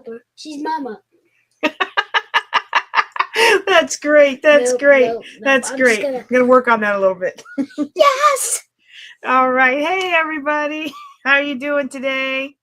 help her. She's Mama. That's great. That's great. That's great. I'm I'm going to work on that a little bit. Yes! All right. Hey, everybody. How are you doing today?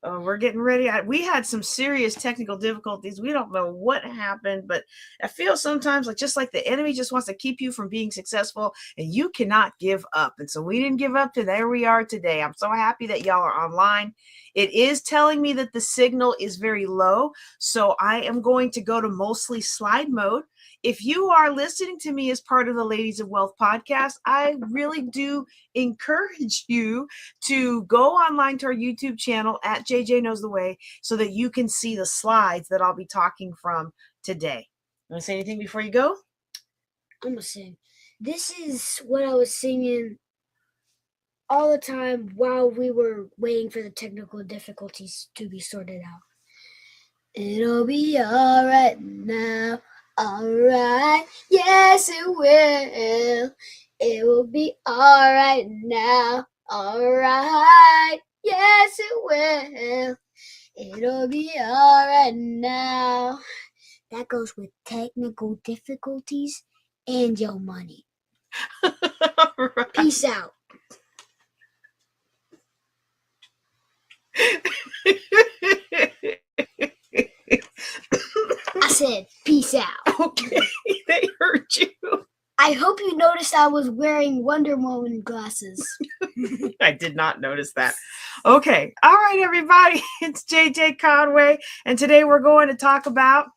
Oh, we're getting ready. We had some serious technical difficulties. We don't know what happened, but I feel sometimes just like the enemy just wants to keep you from being successful, and you cannot give up. And so we didn't give up to there we are today. I'm so happy that y'all are online. It is telling me that the signal is very low, so I am going to go to mostly slide mode. If you are listening to me as part of the Ladies of Wealth podcast, I really do encourage you to go online to our YouTube channel at JJ Knows the Way so that you can see the slides that I'll be talking from today. You want to say anything before you go? I'm going to sing. This is what I was singing all the time while we were waiting for the technical difficulties to be sorted out. It'll be all right now. All right, yes it will. It will be all right now. All right, yes it will. It'll be all right now. That goes with technical difficulties and your money. Right. Peace out. I said, peace out. Okay, they heard you. I hope you noticed I was wearing Wonder Woman glasses. I did not notice that. Okay. All right, everybody. It's JJ Conway, and today we're going to talk about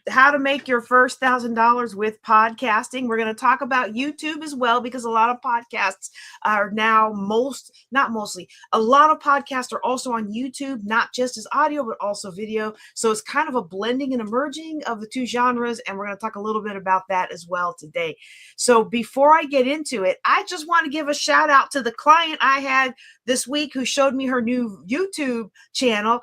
how to make your first $1,000 with podcasting. We're going to talk about YouTube as well, because a lot of podcasts are now a lot of podcasts are also on YouTube, not just as audio, but also video. So it's kind of a blending and emerging of the two genres. And we're going to talk a little bit about that as well today. So before I get into it, I just want to give a shout out to the client I had this week who showed me her new YouTube channel.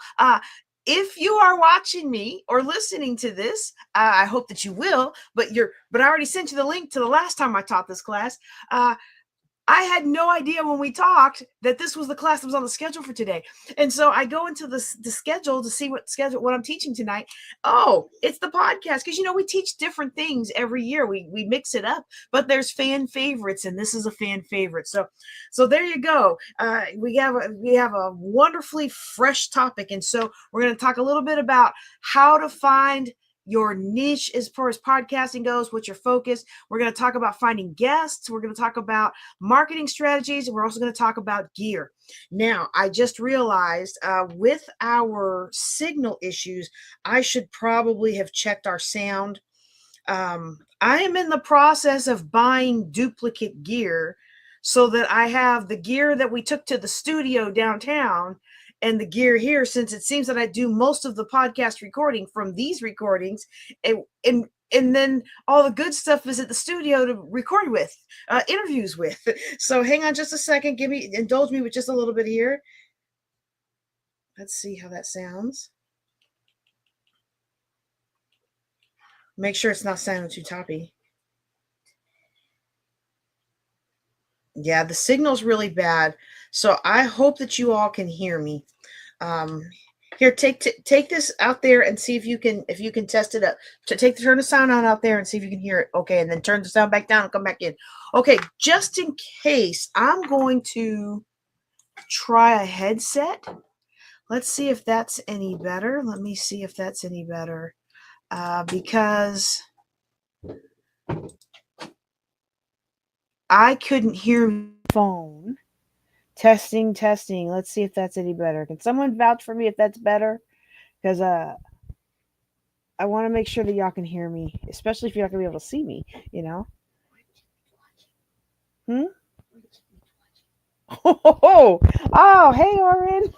If you are watching me or listening to this, I hope that you will, but I already sent you the link to the last time I taught this class. I had no idea when we talked that this was the class that was on the schedule for today. And so I go into the schedule to see what I'm teaching tonight. Oh, it's the podcast. Because, we teach different things every year. We mix it up, but there's fan favorites, and this is a fan favorite. So there you go. We have a wonderfully fresh topic. And so we're going to talk a little bit about how to find your niche as far as podcasting goes, what's your focus. We're going to talk about finding guests. We're going to talk about marketing strategies. And we're also going to talk about gear. Now, I just realized with our signal issues, I should probably have checked our sound. I am in the process of buying duplicate gear so that I have the gear that we took to the studio downtown and the gear here, since it seems that I do most of the podcast recording from these recordings, and then all the good stuff is at the studio to record with, interviews with. So hang on just a second. Indulge me with just a little bit here. Let's see how that sounds. Make sure it's not sounding too toppy. Yeah, the signal's really bad. So I hope that you all can hear me. Here, take this out there and see if you can test it up. Turn the sound on out there and see if you can hear it. Okay, and then turn the sound back down and come back in. Okay, just in case, I'm going to try a headset. Let's see if that's any better. Let me see if that's any better. Because I couldn't hear my phone. Testing. Let's see if that's any better. Can someone vouch for me if that's better? Because I want to make sure that y'all can hear me, especially if you're not going to be able to see me, Oh, hey, Oren.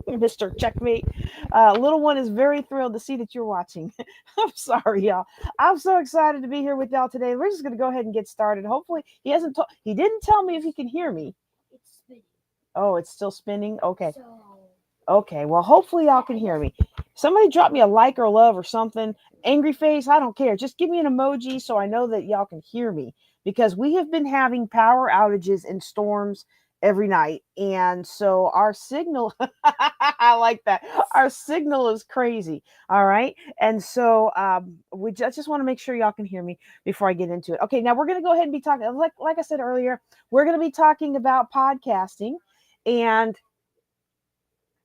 Mr. Checkmate. Little one is very thrilled to see that you're watching. I'm sorry, y'all. I'm so excited to be here with y'all today. We're just going to go ahead and get started. Hopefully, he didn't tell me if he can hear me. It's spinning. Oh, it's still spinning? Okay. Okay, well, hopefully y'all can hear me. Somebody drop me a like or love or something. Angry face, I don't care. Just give me an emoji so I know that y'all can hear me. Because we have been having power outages and storms every night. And so our signal, I like that. Our signal is crazy. All right. And so we just want to make sure y'all can hear me before I get into it. Okay. Now we're going to go ahead and be talking, like I said earlier, we're going to be talking about podcasting, and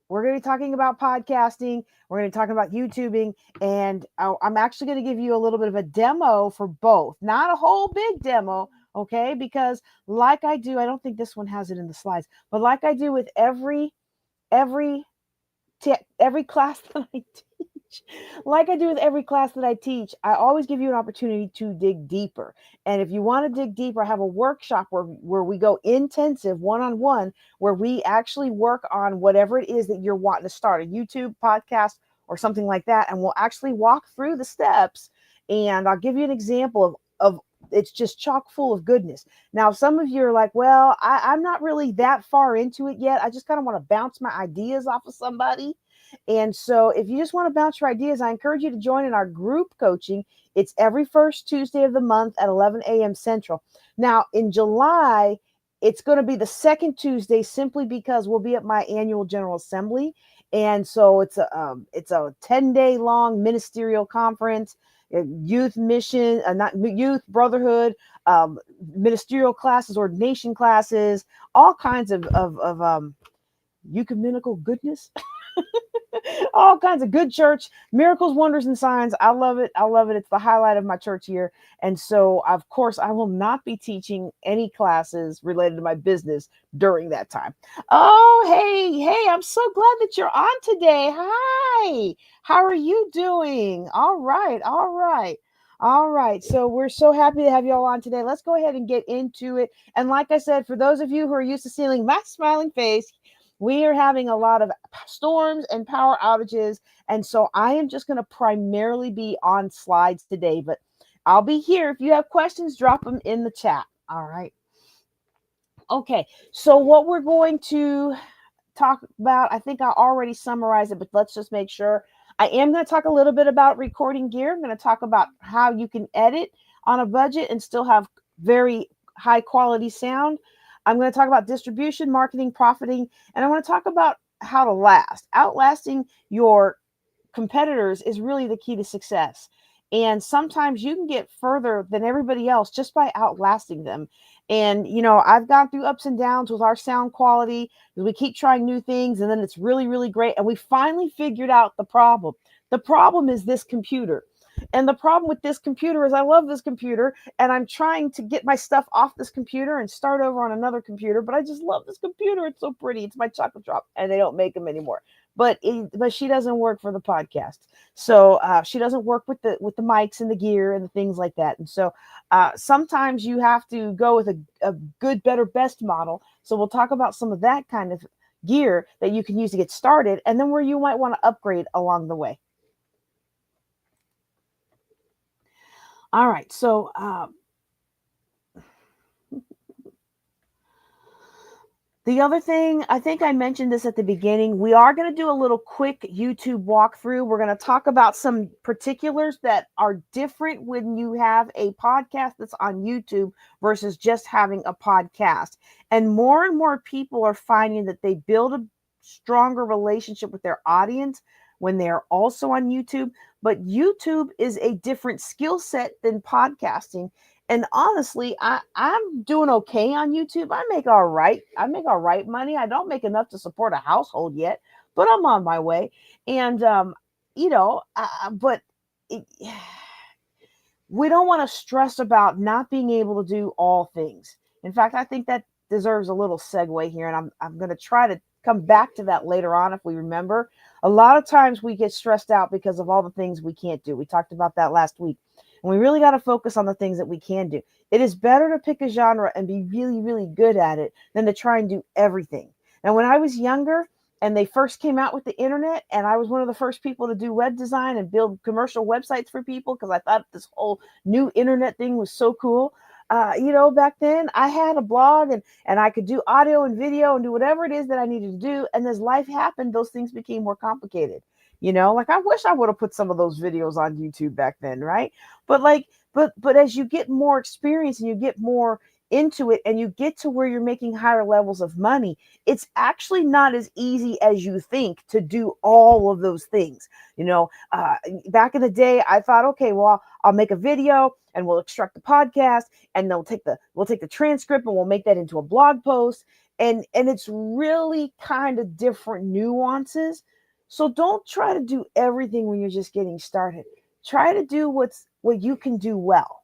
we're going to be talking about podcasting. We're going to be talking about YouTubing. And I'm actually going to give you a little bit of a demo for both. Not a whole big demo, okay? Because like I do, I don't think this one has it in the slides, but like I do with every every class that I teach, like I do with every class that I teach, I always give you an opportunity to dig deeper. And if you want to dig deeper, I have a workshop where we go intensive one-on-one, where we actually work on whatever it is that you're wanting to start, a YouTube podcast or something like that. And we'll actually walk through the steps, and I'll give you an example of it's just chock full of goodness. Now, some of you are like, well, I'm not really that far into it yet. I just kind of want to bounce my ideas off of somebody. And so if you just want to bounce your ideas, I encourage you to join in our group coaching. It's every first Tuesday of the month at 11 a.m. Central. Now, in July, it's going to be the second Tuesday, simply because we'll be at my annual General Assembly. And so it's a 10-day long ministerial conference, youth mission, not youth brotherhood, ministerial classes, ordination classes, all kinds of ecumenical goodness. All kinds of good church, miracles, wonders, and signs. I love it. I love it. It's the highlight of my church year. And so, of course, I will not be teaching any classes related to my business during that time. Oh, hey, I'm so glad that you're on today. Hi. How are you doing? All right. All right. So we're so happy to have you all on today. Let's go ahead and get into it. And like I said, for those of you who are used to seeing my smiling face, we are having a lot of storms and power outages. And so I am just going to primarily be on slides today, but I'll be here. If you have questions, drop them in the chat. All right. Okay. So what we're going to talk about, I think I already summarized it, but let's just make sure. I am going to talk a little bit about recording gear. I'm going to talk about how you can edit on a budget and still have very high quality sound. I'm going to talk about distribution, marketing, profiting, and I want to talk about how to last. Outlasting your competitors is really the key to success. And sometimes you can get further than everybody else just by outlasting them. And, I've gone through ups and downs with our sound quality because we keep trying new things, and then it's really, really great. And we finally figured out the problem. The problem is this computer. And the problem with this computer is I love this computer, and I'm trying to get my stuff off this computer and start over on another computer, but I just love this computer. It's so pretty. It's my chocolate drop, and they don't make them anymore. But she doesn't work for the podcast, so she doesn't work with the mics and the gear and the things like that. And so sometimes you have to go with a good, better, best model. So we'll talk about some of that kind of gear that you can use to get started, and then where you might want to upgrade along the way. All right, so the other thing, I think I mentioned this at the beginning, we are going to do a little quick YouTube walkthrough. We're going to talk about some particulars that are different when you have a podcast that's on YouTube versus just having a podcast. And more people are finding that they build a stronger relationship with their audience when they're also on YouTube. But YouTube is a different skill set than podcasting. And honestly, I'm doing okay on YouTube. I make all right. I make all right money. I don't make enough to support a household yet, but I'm on my way. And, but it, we don't want to stress about not being able to do all things. In fact, I think that deserves a little segue here. And I'm going to try to come back to that later on if we remember. A lot of times we get stressed out because of all the things we can't do. We talked about that last week. And we really got to focus on the things that we can do. It is better to pick a genre and be really, really good at it than to try and do everything. Now, when I was younger and they first came out with the internet, and I was one of the first people to do web design and build commercial websites for people because I thought this whole new internet thing was so cool. Back then I had a blog and I could do audio and video and do whatever it is that I needed to do. And as life happened, those things became more complicated. Like I wish I would have put some of those videos on YouTube back then, right? But as you get more experience and you get more into it and you get to where you're making higher levels of money, it's actually not as easy as you think to do all of those things. Back in the day, I thought, okay, well, I'll make a video and we'll extract the podcast, and we'll take the transcript and we'll make that into a blog post. And it's really kind of different nuances. So don't try to do everything when you're just getting started. Try to do what you can do well.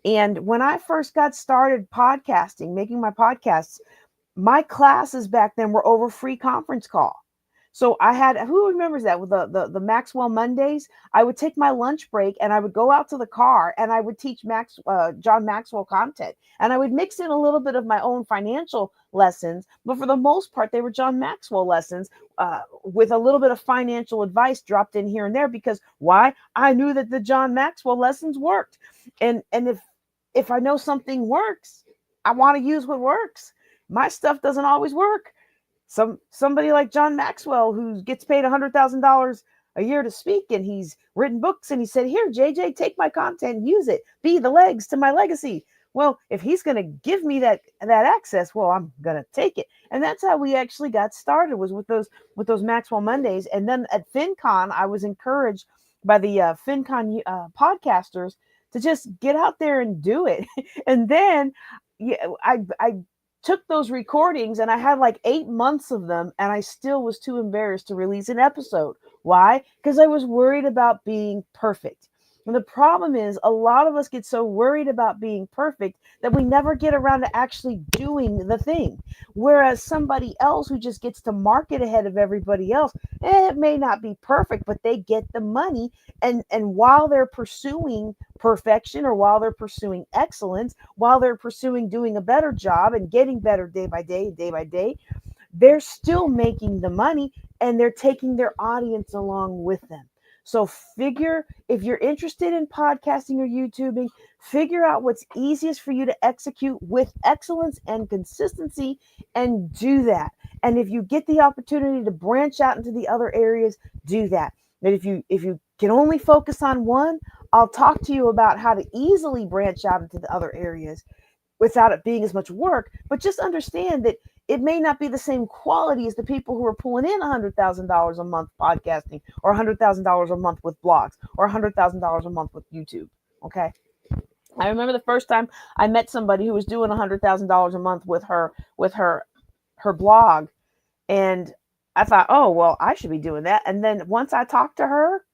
And when I first got started podcasting, making my podcasts, my classes back then were over free conference call. So I had, who remembers that, with the Maxwell Mondays? I would take my lunch break and I would go out to the car and I would teach John Maxwell content. And I would mix in a little bit of my own financial lessons, but for the most part, they were John Maxwell lessons, with a little bit of financial advice dropped in here and there. Because why? I knew that the John Maxwell lessons worked. And if I know something works, I want to use what works. My stuff doesn't always work. Somebody like John Maxwell, who gets paid $100,000 a year to speak, and he's written books, and he said, "Here, JJ, take my content, use it, be the legs to my legacy." Well, if he's going to give me that access, well, I'm going to take it. And that's how we actually got started, was with those Maxwell Mondays. And then at FinCon, I was encouraged by the FinCon podcasters to just get out there and do it. And then I took those recordings and I had like 8 months of them, and I still was too embarrassed to release an episode. Why? Because I was worried about being perfect. And the problem is, a lot of us get so worried about being perfect that we never get around to actually doing the thing. Whereas somebody else who just gets to market ahead of everybody else, it may not be perfect, but they get the money. And while they're pursuing perfection, or while they're pursuing excellence, while they're pursuing doing a better job and getting better day by day, they're still making the money, and they're taking their audience along with them. So if you're interested in podcasting or YouTubing, figure out what's easiest for you to execute with excellence and consistency, and do that. And if you get the opportunity to branch out into the other areas, do that. But if you can only focus on one, I'll talk to you about how to easily branch out into the other areas without it being as much work. But just understand that it may not be the same quality as the people who are pulling in $100,000 a month podcasting, or $100,000 a month with blogs, or $100,000 a month with YouTube. Okay. I remember the first time I met somebody who was doing $100,000 a month with her blog, and I thought, oh, well, I should be doing that. And then once I talked to her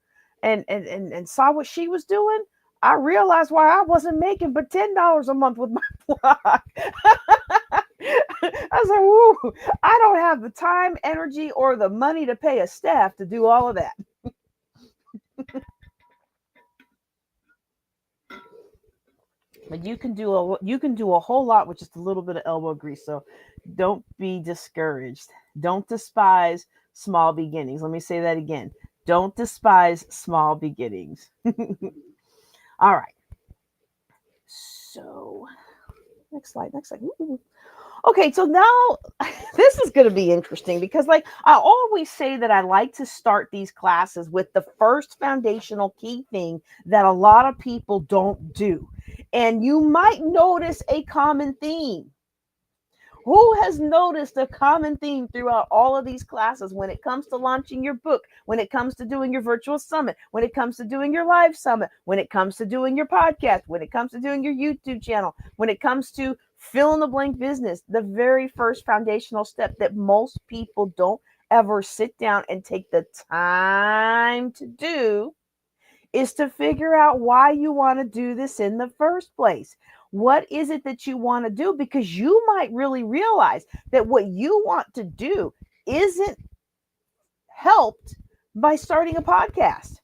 and saw what she was doing, I realized why I wasn't making but $10 a month with my blog. I was like, "Ooh, I don't have the time, energy, or the money to pay a staff to do all of that." But you can do a whole lot with just a little bit of elbow grease. So don't be discouraged. Don't despise small beginnings. Let me say that again. Don't despise small beginnings. All right. So next slide. Ooh. Okay, so now this is going to be interesting, because like I always say that I like to start these classes with the first foundational key thing that a lot of people don't do. And you might notice a common theme. Who has noticed a common theme throughout all of these classes when it comes to launching your book, when it comes to doing your virtual summit, when it comes to doing your live summit, when it comes to doing your podcast, when it comes to doing your YouTube channel, when it comes to fill in the blank business? The very first foundational step that most people don't ever sit down and take the time to do is to figure out why you want to do this in the first place. What is it that you want to do? Because you might really realize that what you want to do isn't helped by starting a podcast.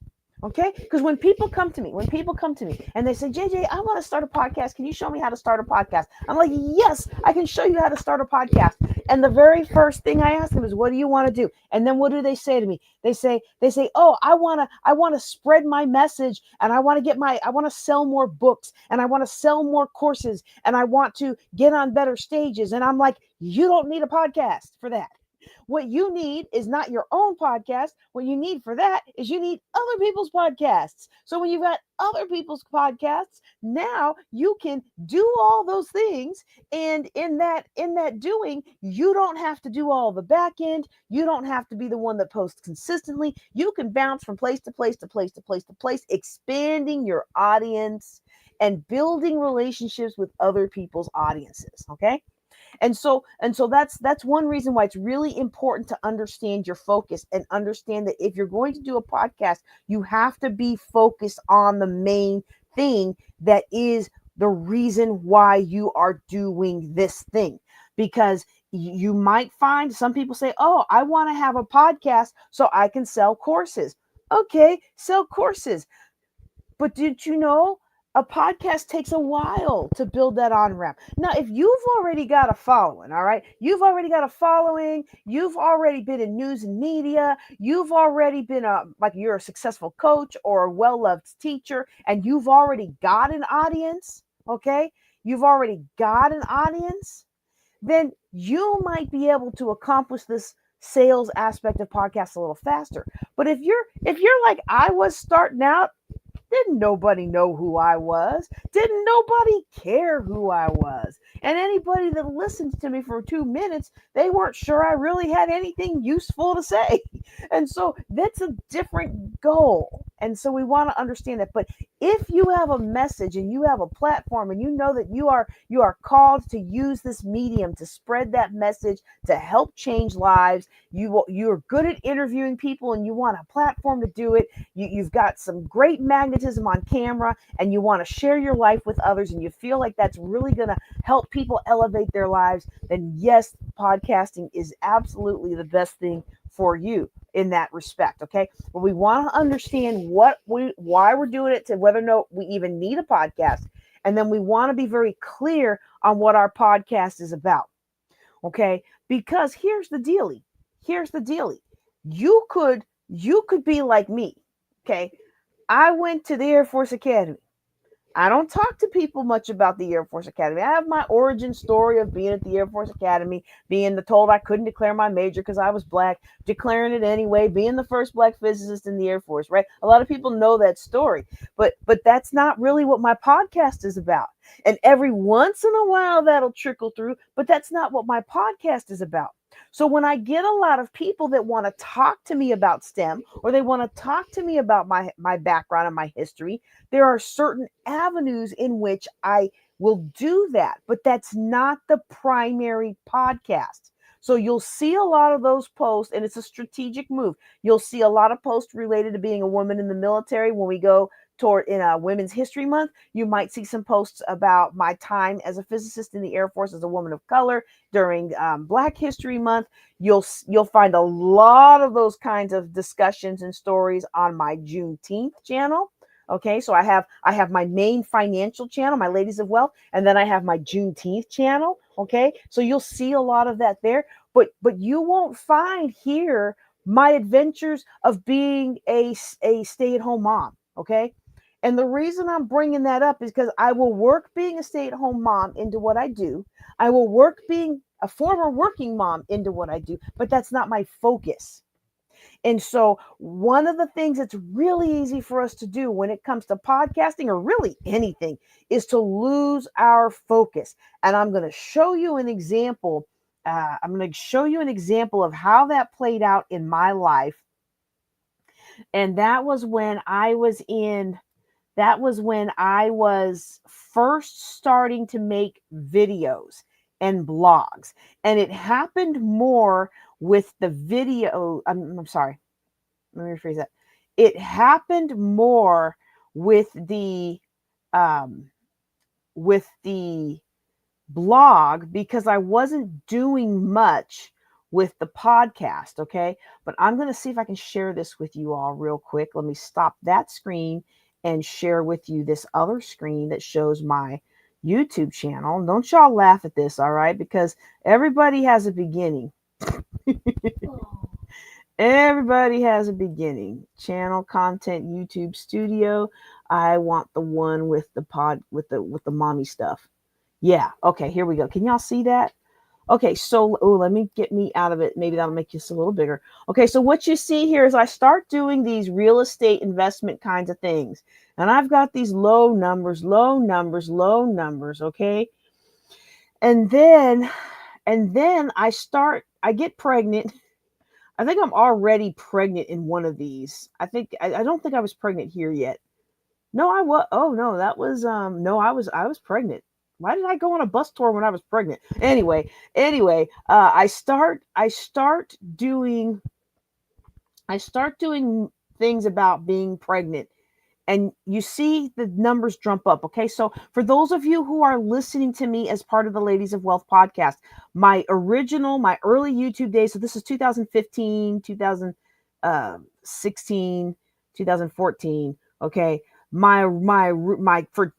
Okay? Because when people come to me and they say, JJ, I want to start a podcast. Can you show me how to start a podcast? I'm like, yes, I can show you how to start a podcast. And the very first thing I ask them is, what do you want to do? And then what do they say to me? They say, oh, I want to spread my message, and I want to sell more books, and I want to sell more courses, and I want to get on better stages. And I'm like, you don't need a podcast for that. What you need is not your own podcast. What you need for that is you need other people's podcasts. So when you've got other people's podcasts, now you can do all those things. And in that doing, you don't have to do all the back end. You don't have to be the one that posts consistently. You can bounce from place to place to place to place to place, expanding your audience and building relationships with other people's audiences. Okay. And so that's one reason why it's really important to understand your focus and understand that if you're going to do a podcast, you have to be focused on the main thing that is the reason why you are doing this thing. Because you might find some people say, oh, I want to have a podcast so I can sell courses. Okay, sell courses. But did you know a podcast takes a while to build that on ramp? Now, if you've already got a following, all right, you've already got a following, you've already been in news and media, you've already been like you're a successful coach or a well loved teacher, and you've already got an audience, okay, you've already got an audience, then you might be able to accomplish this sales aspect of podcasts a little faster. But if you're like I was starting out, didn't nobody know who I was? Didn't nobody care who I was? And anybody that listened to me for 2 minutes, they weren't sure I really had anything useful to say. And so that's a different goal. And so we want to understand that. But if you have a message and you have a platform and you know that you are called to use this medium to spread that message to help change lives, you're good at interviewing people and you want a platform to do it, you've got some great magnetism on camera and you want to share your life with others and you feel like that's really going to help people elevate their lives, then yes, podcasting is absolutely the best thing for you in that respect. Okay, but we want to understand why we're doing it, to whether or not we even need a podcast, and then we want to be very clear on what our podcast is about. Okay, because here's the dealie. You could be like me. Okay, I went to the Air Force Academy. I don't talk to people much about the Air Force Academy. I have my origin story of being at the Air Force Academy, being told I couldn't declare my major because I was black, declaring it anyway, being the first black physicist in the Air Force, right? A lot of people know that story, but that's not really what my podcast is about. And every once in a while that'll trickle through, but that's not what my podcast is about. So when I get a lot of people that want to talk to me about STEM or they want to talk to me about my background and my history, there are certain avenues in which I will do that, but that's not the primary podcast. So you'll see a lot of those posts, and it's a strategic move. You'll see a lot of posts related to being a woman in the military. When we go toward in a Women's History Month, you might see some posts about my time as a physicist in the Air Force as a woman of color during Black History Month. You'll find a lot of those kinds of discussions and stories on my Juneteenth channel. Okay, so I have my main financial channel, my Ladies of Wealth, and then I have my Juneteenth channel. Okay, so you'll see a lot of that there, but you won't find here my adventures of being a stay-at-home mom. Okay, and the reason I'm bringing that up is because I will work being a stay-at-home mom into what I do. I will work being a former working mom into what I do, but that's not my focus. And so, one of the things that's really easy for us to do when it comes to podcasting or really anything is to lose our focus. And I'm going to show you an example. I'm going to show you an example of how that played out in my life. And that was when I was first starting to make videos and blogs. And it happened more with the video. I'm sorry. Let me rephrase that. It happened more with um, the blog because I wasn't doing much with the podcast. Okay. But I'm going to see if I can share this with you all real quick. Let me stop that screen and share with you this other screen that shows my YouTube channel. Don't y'all laugh at this, all right? Because everybody has a beginning. Everybody has a beginning. Channel content YouTube studio. I want the one with the mommy stuff. Yeah, okay, here we go. Can y'all see that? Okay, so let me get me out of it. Maybe that'll make this a little bigger. Okay, so what you see here is I start doing these real estate investment kinds of things. And I've got these low numbers, low numbers, low numbers, okay? And then I get pregnant. I think I'm already pregnant in one of these. I don't think I was pregnant here yet. No, I was. Oh no, that was no, I was pregnant. Why did I go on a bus tour when I was pregnant? Anyway, I start doing things about being pregnant, and you see the numbers jump up. Okay, so for those of you who are listening to me as part of the Ladies of Wealth podcast, my early YouTube days, so this is 2015, 2016, 2014. Okay, my for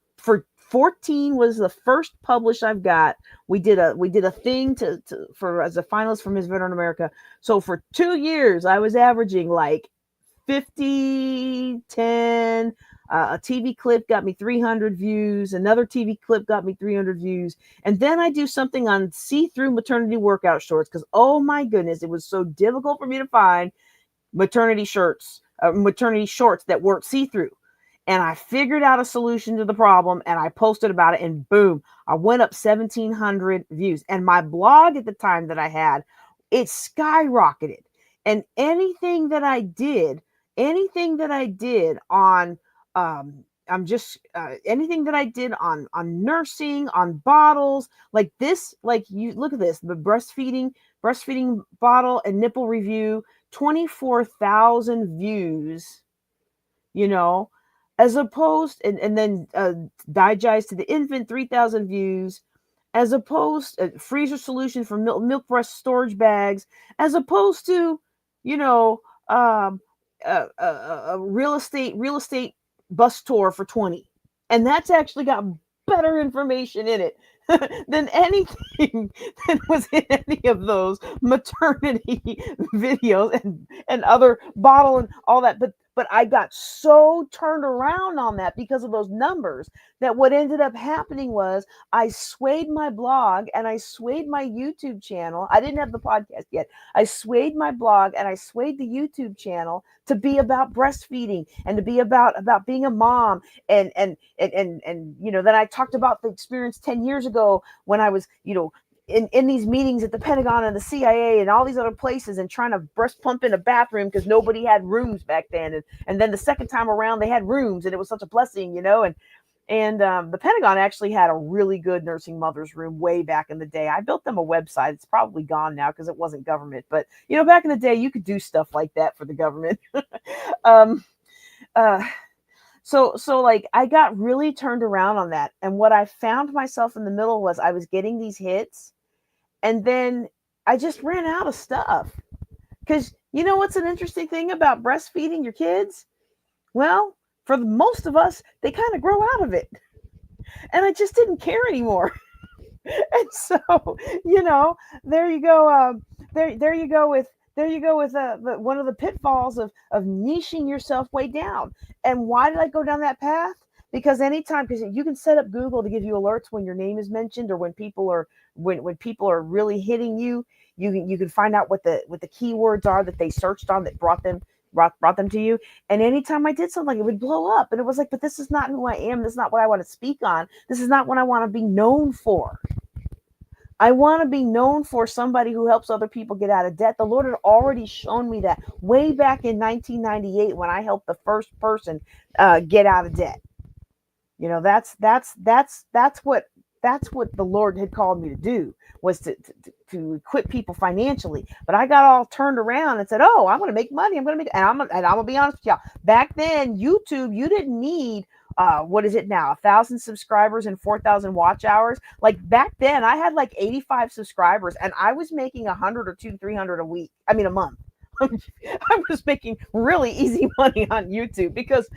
14 was the first publish I've got. We did a thing to for as a finalist for Miss Veteran America. So for 2 years I was averaging like 50, 10. A TV clip got me 300 views. Another TV clip got me 300 views. And then I do something on see-through maternity workout shorts because, oh my goodness, it was so difficult for me to find maternity shorts that weren't see-through. And I figured out a solution to the problem and I posted about it, and boom, I went up 1,700 views. And my blog at the time that I had, it skyrocketed. And anything that I did on, I'm just anything that I did on nursing, on bottles, like this, like you look at this, the breastfeeding bottle and nipple review, 24,000 views, you know, as opposed, and then digest to the infant, 3,000 views, as opposed freezer solution for milk breast storage bags, as opposed to, you know, um, a real estate bus tour for 20. And that's actually got better information in it than anything that was in any of those maternity videos and other bottle and all that. But I got so turned around on that because of those numbers that what ended up happening was I swayed my blog and I swayed my YouTube channel. I didn't have the podcast yet. I swayed my blog and I swayed the YouTube channel to be about breastfeeding and to be about being a mom, and you know, then I talked about the experience 10 years ago when I was, you know, in these meetings at the Pentagon and the CIA and all these other places and trying to breast pump in a bathroom because nobody had rooms back then. And then the second time around they had rooms and it was such a blessing, you know, and the Pentagon actually had a really good nursing mothers room way back in the day. I built them a website. It's probably gone now because it wasn't government, but you know, back in the day you could do stuff like that for the government. um, uh, so like I got really turned around on that. And what I found myself in the middle was I was getting these hits and then I just ran out of stuff. Because you know what's an interesting thing about breastfeeding your kids? Well, for most of us, they kind of grow out of it. And I just didn't care anymore. And so, you know, there you go. There you go with one of the pitfalls of niching yourself way down. And why did I go down that path? Because you can set up Google to give you alerts when your name is mentioned or when people are really hitting you. You can find out what the keywords are that they searched on that brought them to you. And anytime I did something, it would blow up. And it was like, but this is not who I am. This is not what I want to speak on. This is not what I want to be known for. I want to be known for somebody who helps other people get out of debt. The Lord had already shown me that way back in 1998 when I helped the first person get out of debt. You know, that's what the Lord had called me to do, was to equip people financially. But I got all turned around and said, "Oh, I'm going to make money. I'm going to make," and I'm going to be honest with y'all. Back then, YouTube, you didn't need what is it now? 1,000 subscribers and 4,000 watch hours. Like back then, I had like 85 subscribers, and I was making 100 or 300 a week. I mean, a month. I was making really easy money on YouTube because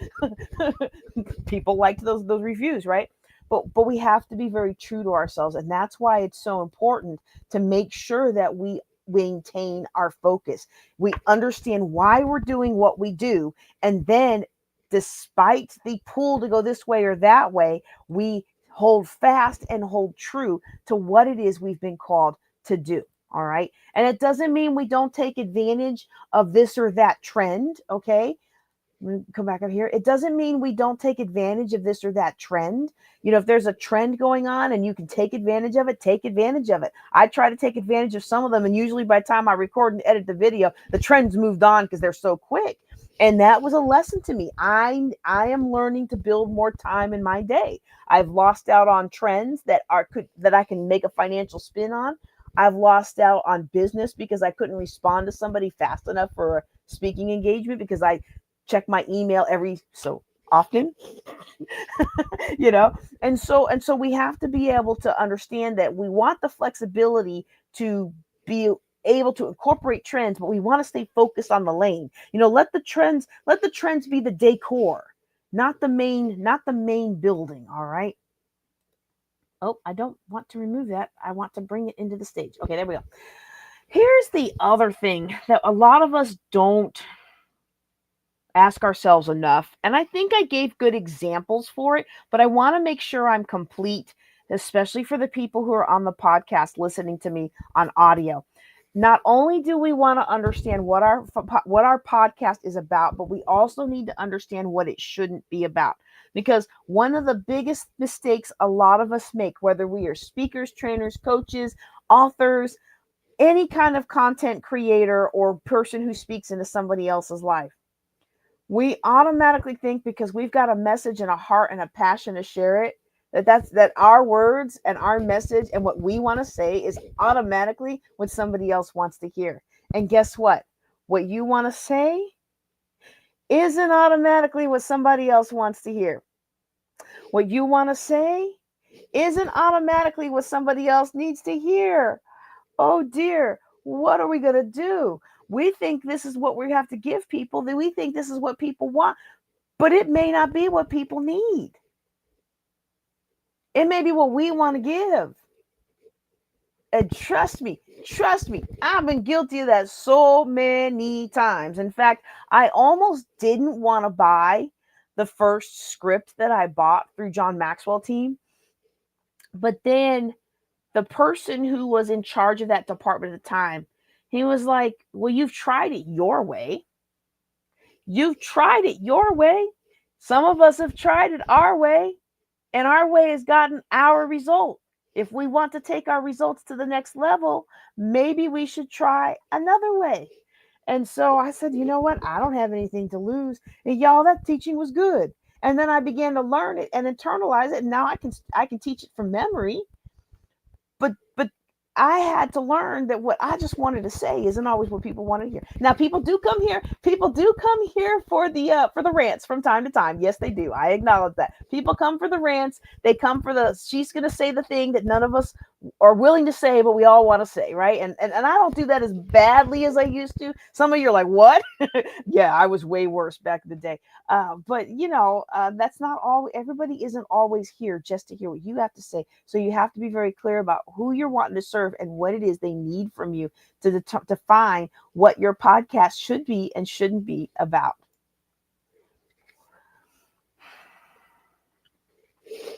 people liked those reviews, right? But we have to be very true to ourselves, and that's why it's so important to make sure that we maintain our focus. We understand why we're doing what we do, and then despite the pull to go this way or that way, we hold fast and hold true to what it is we've been called to do. All right. And it doesn't mean we don't take advantage of this or that trend. Okay. Let me come back up here. It doesn't mean we don't take advantage of this or that trend. You know, if there's a trend going on and you can take advantage of it, take advantage of it. I try to take advantage of some of them. And usually by the time I record and edit the video, the trends moved on because they're so quick. And that was a lesson to me. I am learning to build more time in my day. I've lost out on trends that I can make a financial spin on. I've lost out on business because I couldn't respond to somebody fast enough for a speaking engagement because I check my email every so often. You know, and so we have to be able to understand that we want the flexibility to be able to incorporate trends, but we want to stay focused on the lane. You know, let the trends be the decor, not the main building. All right. Oh, I don't want to remove that. I want to bring it into the stage. Okay, there we go. Here's the other thing that a lot of us don't ask ourselves enough. And I think I gave good examples for it, but I want to make sure I'm complete, especially for the people who are on the podcast listening to me on audio. Not only do we want to understand what our podcast is about, but we also need to understand what it shouldn't be about. Because one of the biggest mistakes a lot of us make, whether we are speakers, trainers, coaches, authors, any kind of content creator or person who speaks into somebody else's life, we automatically think because we've got a message and a heart and a passion to share it, that our words and our message and what we want to say is automatically what somebody else wants to hear. And guess what? What you want to say isn't automatically what somebody else wants to hear. What you want to say isn't automatically what somebody else needs to hear. Oh dear, what are we going to do? We think this is what we have to give people, that we think this is what people want, but it may not be what people need. It may be what we want to give. And trust me, I've been guilty of that so many times. In fact, I almost didn't want to buy the first script that I bought through John Maxwell team. But then the person who was in charge of that department at the time, he was like, well, you've tried it your way. You've tried it your way. Some of us have tried it our way, and our way has gotten our result. If we want to take our results to the next level, maybe we should try another way. And so I said, you know what? I don't have anything to lose. And y'all, that teaching was good. And then I began to learn it and internalize it. And now I can teach it from memory. But I had to learn that what I just wanted to say isn't always what people want to hear. Now, people do come here for the rants from time to time. Yes, they do. I acknowledge that. People come for the rants. They come for she's going to say the thing that none of us are willing to say, but we all want to say, right? And I don't do that as badly as I used to. Some of you are like, what? Yeah, I was way worse back in the day. But that's not all. Everybody isn't always here just to hear what you have to say. So you have to be very clear about who you're wanting to serve and what it is they need from you to define what your podcast should be and shouldn't be about.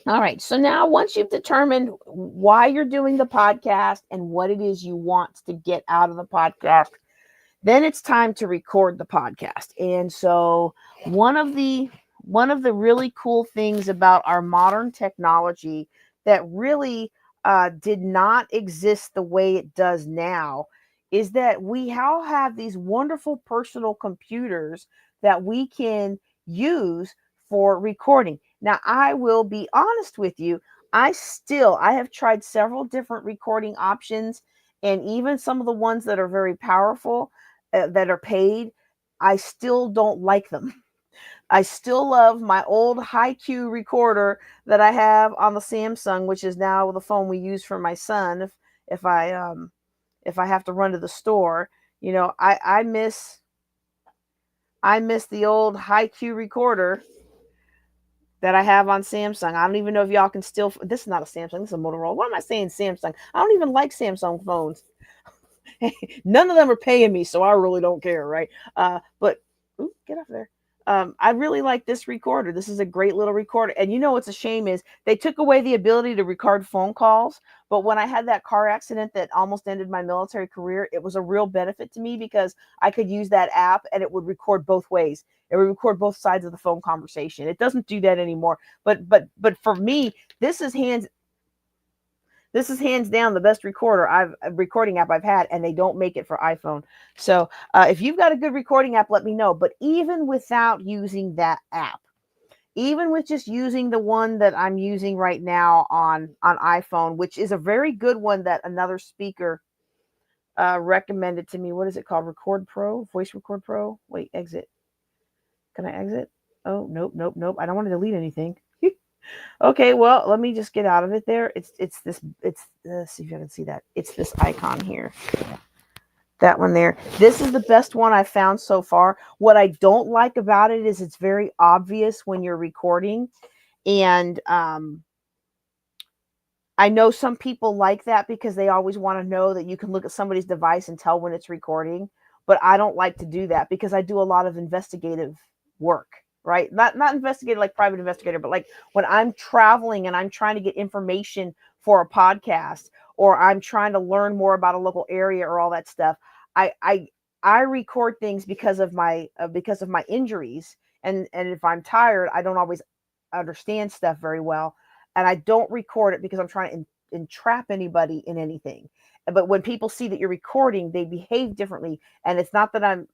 All right. So now once you've determined why you're doing the podcast and what it is you want to get out of the podcast, then it's time to record the podcast. And so one of the really cool things about our modern technology that really did not exist the way it does now is that we all have these wonderful personal computers that we can use for recording. Now, I will be honest with you. I have tried several different recording options, and even some of the ones that are very powerful, that are paid, I still don't like them. I still love my old high-Q recorder that I have on the Samsung, which is now the phone we use for my son. If I have to run to the store, I miss the old high-Q recorder that I have on Samsung. I don't even know if y'all can still. This is not a Samsung. This is a Motorola. What am I saying? Samsung. I don't even like Samsung phones. None of them are paying me, so I really don't care, right? But get off there. I really like this recorder. This is a great little recorder. And what's a shame is they took away the ability to record phone calls. But when I had that car accident that almost ended my military career, it was a real benefit to me because I could use that app and it would record both ways. It would record both sides of the phone conversation. It doesn't do that anymore. But for me, this is hands down the best recording app I've had, and they don't make it for iPhone. So if you've got a good recording app, let me know. But even without using that app, even with just using the one that I'm using right now on iPhone, which is a very good one that another speaker recommended to me. What is it called? Record Pro, Voice Record Pro. Wait, exit. Can I exit? Oh, nope. I don't want to delete anything. Okay, well, let me just get out of it there. It's this, see if you can see that. It's this icon here. That one there. This is the best one I've found so far. What I don't like about it is it's very obvious when you're recording. And I know some people like that because they always want to know that you can look at somebody's device and tell when it's recording. But I don't like to do that because I do a lot of investigative work. Right? Not investigator like private investigator, but like when I'm traveling and I'm trying to get information for a podcast, or I'm trying to learn more about a local area or all that stuff. I record things because of my injuries, and if I'm tired, I don't always understand stuff very well, and I don't record it because I'm trying to entrap anybody in anything. But when people see that you're recording, they behave differently, and it's not that I'm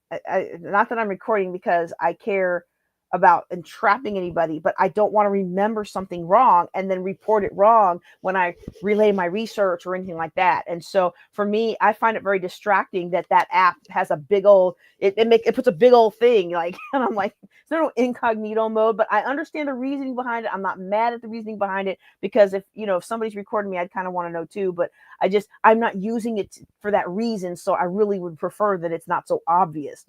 recording because I care about entrapping anybody, but I don't want to remember something wrong and then report it wrong when I relay my research or anything like that. And so for me, I find it very distracting that app has a big old, it puts a big old thing like, and I'm like, there's no incognito mode, but I understand the reasoning behind it. I'm not mad at the reasoning behind it because if somebody's recording me, I'd kind of want to know too, but I'm not using it for that reason. So I really would prefer that it's not so obvious,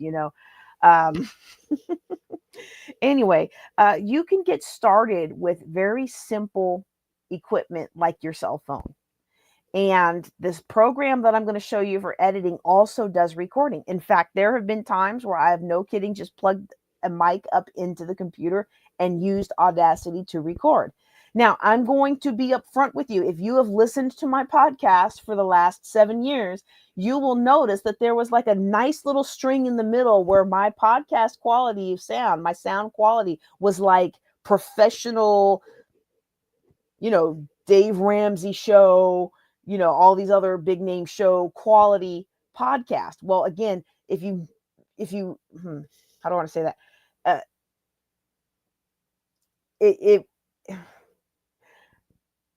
Anyway, you can get started with very simple equipment like your cell phone. And this program that I'm going to show you for editing also does recording. In fact, there have been times where I have, no kidding, just plugged a mic up into the computer and used Audacity to record. Now, I'm going to be upfront with you. If you have listened to my podcast for the last 7 years, you will notice that there was like a nice little string in the middle where my podcast quality of sound, my sound quality was like professional, Dave Ramsey show, all these other big name show quality podcast. Well, again, if you, how do I want to say that?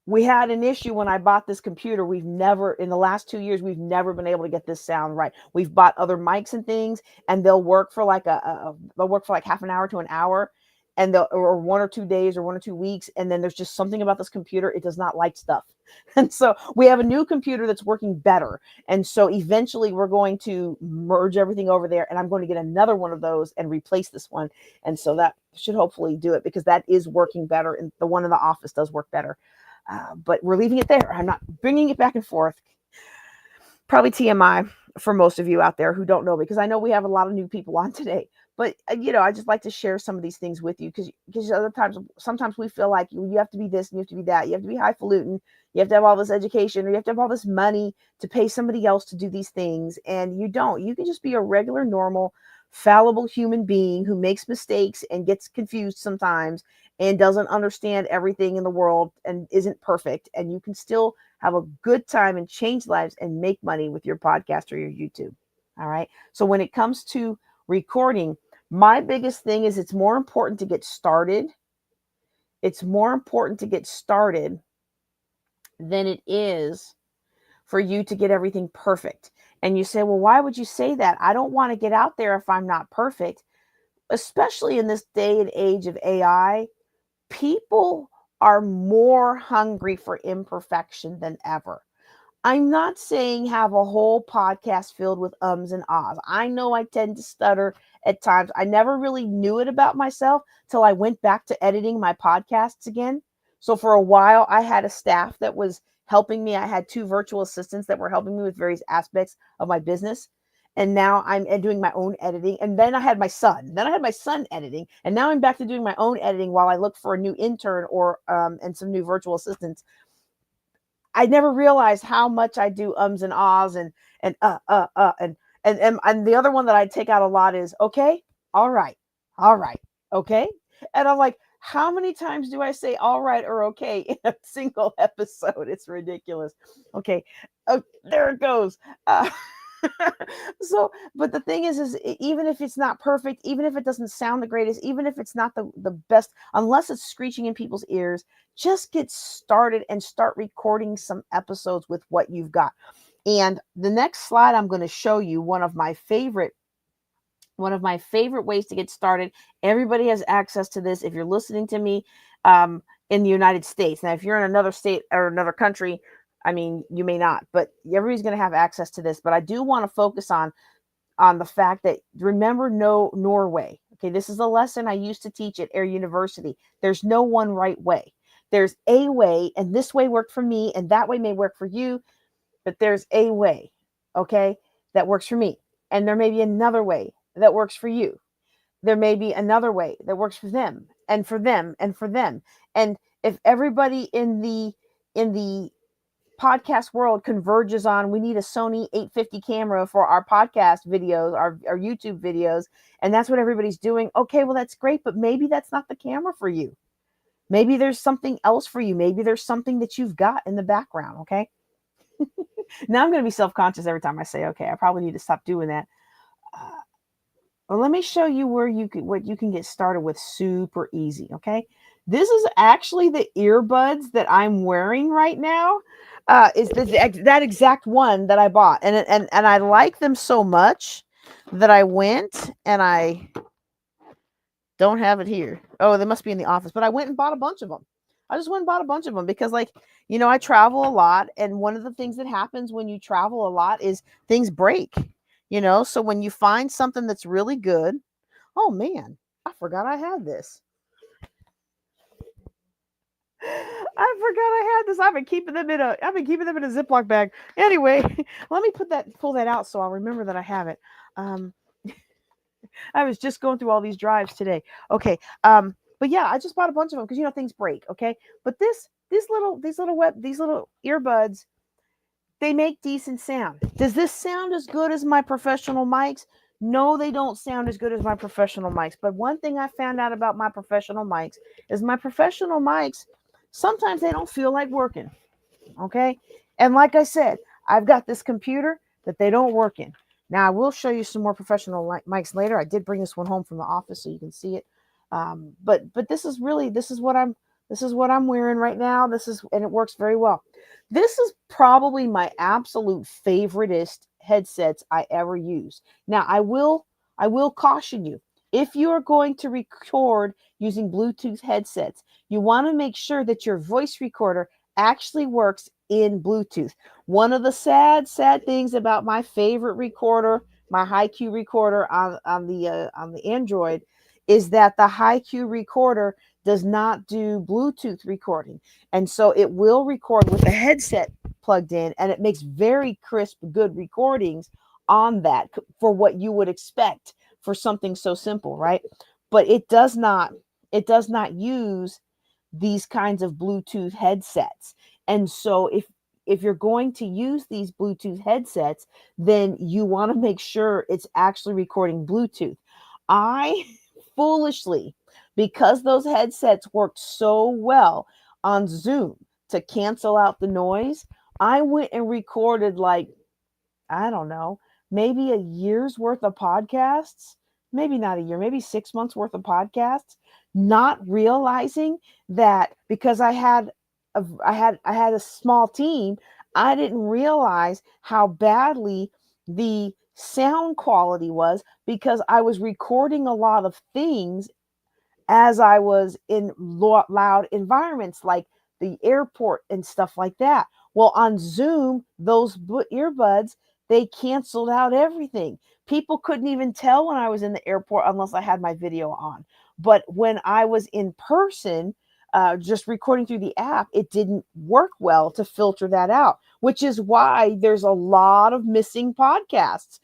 We had an issue when I bought this computer. In the last 2 years, we've never been able to get this sound right. We've bought other mics and things, and they'll work for like half an hour to an hour, or 1 or 2 days or 1 or 2 weeks. And then there's just something about this computer. It does not like stuff. And so we have a new computer that's working better. And so eventually we're going to merge everything over there, and I'm going to get another one of those and replace this one. And so that should hopefully do it because that is working better. And the one in the office does work better. But we're leaving it there. I'm not bringing it back and forth. Probably TMI for most of you out there who don't know, because I know we have a lot of new people on today. But, I just like to share some of these things with you because sometimes we feel like you have to be this and you have to be that. You have to be highfalutin. You have to have all this education, or you have to have all this money to pay somebody else to do these things. And you don't. You can just be a regular, normal, fallible human being who makes mistakes and gets confused sometimes and doesn't understand everything in the world and isn't perfect. And you can still have a good time and change lives and make money with your podcast or your YouTube. All right. So when it comes to recording, my biggest thing is it's more important to get started. It's more important to get started than it is for you to get everything perfect. And you say, well, why would you say that? I don't want to get out there if I'm not perfect, especially in this day and age of AI. People are more hungry for imperfection than ever. I'm not saying have a whole podcast filled with ums and ahs. I know I tend to stutter at times. I never really knew it about myself till I went back to editing my podcasts again. So for a while, I had a staff that was helping me. I had 2 virtual assistants that were helping me with various aspects of my business. And now I'm doing my own editing. And then I had my son. Then I had my son editing. And now I'm back to doing my own editing while I look for a new intern or and some new virtual assistants. I never realized how much I do ums and ahs and and the other one that I take out a lot is okay, all right, okay. And I'm like, how many times do I say all right or okay in a single episode? It's ridiculous. Okay, oh, there it goes. So, but the thing is even if it's not perfect, even if it doesn't sound the greatest, even if it's not the best, unless it's screeching in people's ears, just get started and start recording some episodes with what you've got. And the next slide, I'm going to show you one of my favorite ways to get started. Everybody has access to this if you're listening to me in the United States. Now, if you're in another state or another country, I mean, you may not, but everybody's going to have access to this. But I do want to focus on the fact that, remember, no Norway. Okay, this is a lesson I used to teach at Air University. There's no one right way. There's a way, and this way worked for me, and that way may work for you, but there's a way, okay, that works for me. And there may be another way that works for you. There may be another way that works for them and for them and for them. And if everybody in the podcast world converges on, we need a Sony 850 camera for our podcast videos, our YouTube videos, and that's what everybody's doing. Okay, well, that's great, but maybe that's not the camera for you. Maybe there's something else for you. Maybe there's something that you've got in the background. Okay. Now I'm going to be self-conscious every time I say, okay, I probably need to stop doing that. Well, let me show you what you can get started with super easy. Okay. This is actually the earbuds that I'm wearing right now. Is that exact one that I bought. And I like them so much that I went and I don't have it here. Oh, they must be in the office, but I went and bought a bunch of them. I just went and bought a bunch of them because, like, I travel a lot. And one of the things that happens when you travel a lot is things break, so when you find something that's really good, oh man, I forgot I had this. I forgot I had this. I've been keeping them in a Ziploc bag. Anyway, let me pull that out so I'll remember that I have it. I was just going through all these drives today. Okay. But yeah, I just bought a bunch of them because things break. Okay. But these little earbuds, they make decent sound. Does this sound as good as my professional mics? No, they don't sound as good as my professional mics. But one thing I found out about my professional mics is my professional mics, sometimes they don't feel like working. Okay. And like I said, I've got this computer that they don't work in. Now I will show you some more professional mics later. I did bring this one home from the office so you can see it. But this is what I'm wearing right now. And it works very well. This is probably my absolute favoriteest headsets I ever use. Now I will caution you, if you are going to record using Bluetooth headsets, you want to make sure that your voice recorder actually works in Bluetooth. One of the sad things about my favorite recorder, my HiQ recorder on the Android, is that the HiQ recorder does not do Bluetooth recording. And so it will record with a headset plugged in, and it makes very crisp, good recordings on that for what you would expect for something so simple, right? But it does not use these kinds of Bluetooth headsets. And so if you're going to use these Bluetooth headsets, then you want to make sure it's actually recording Bluetooth. I foolishly, because those headsets worked so well on Zoom to cancel out the noise, I went and recorded, like, I don't know, maybe a year's worth of podcasts, maybe not a year, maybe 6 months worth of podcasts, not realizing that because I had a small team, I didn't realize how badly the sound quality was because I was recording a lot of things as I was in loud environments like the airport and stuff like that. Well, on Zoom, those earbuds, they canceled out everything. People couldn't even tell when I was in the airport unless I had my video on. But when I was in person, just recording through the app, it didn't work well to filter that out, which is why there's a lot of missing podcasts.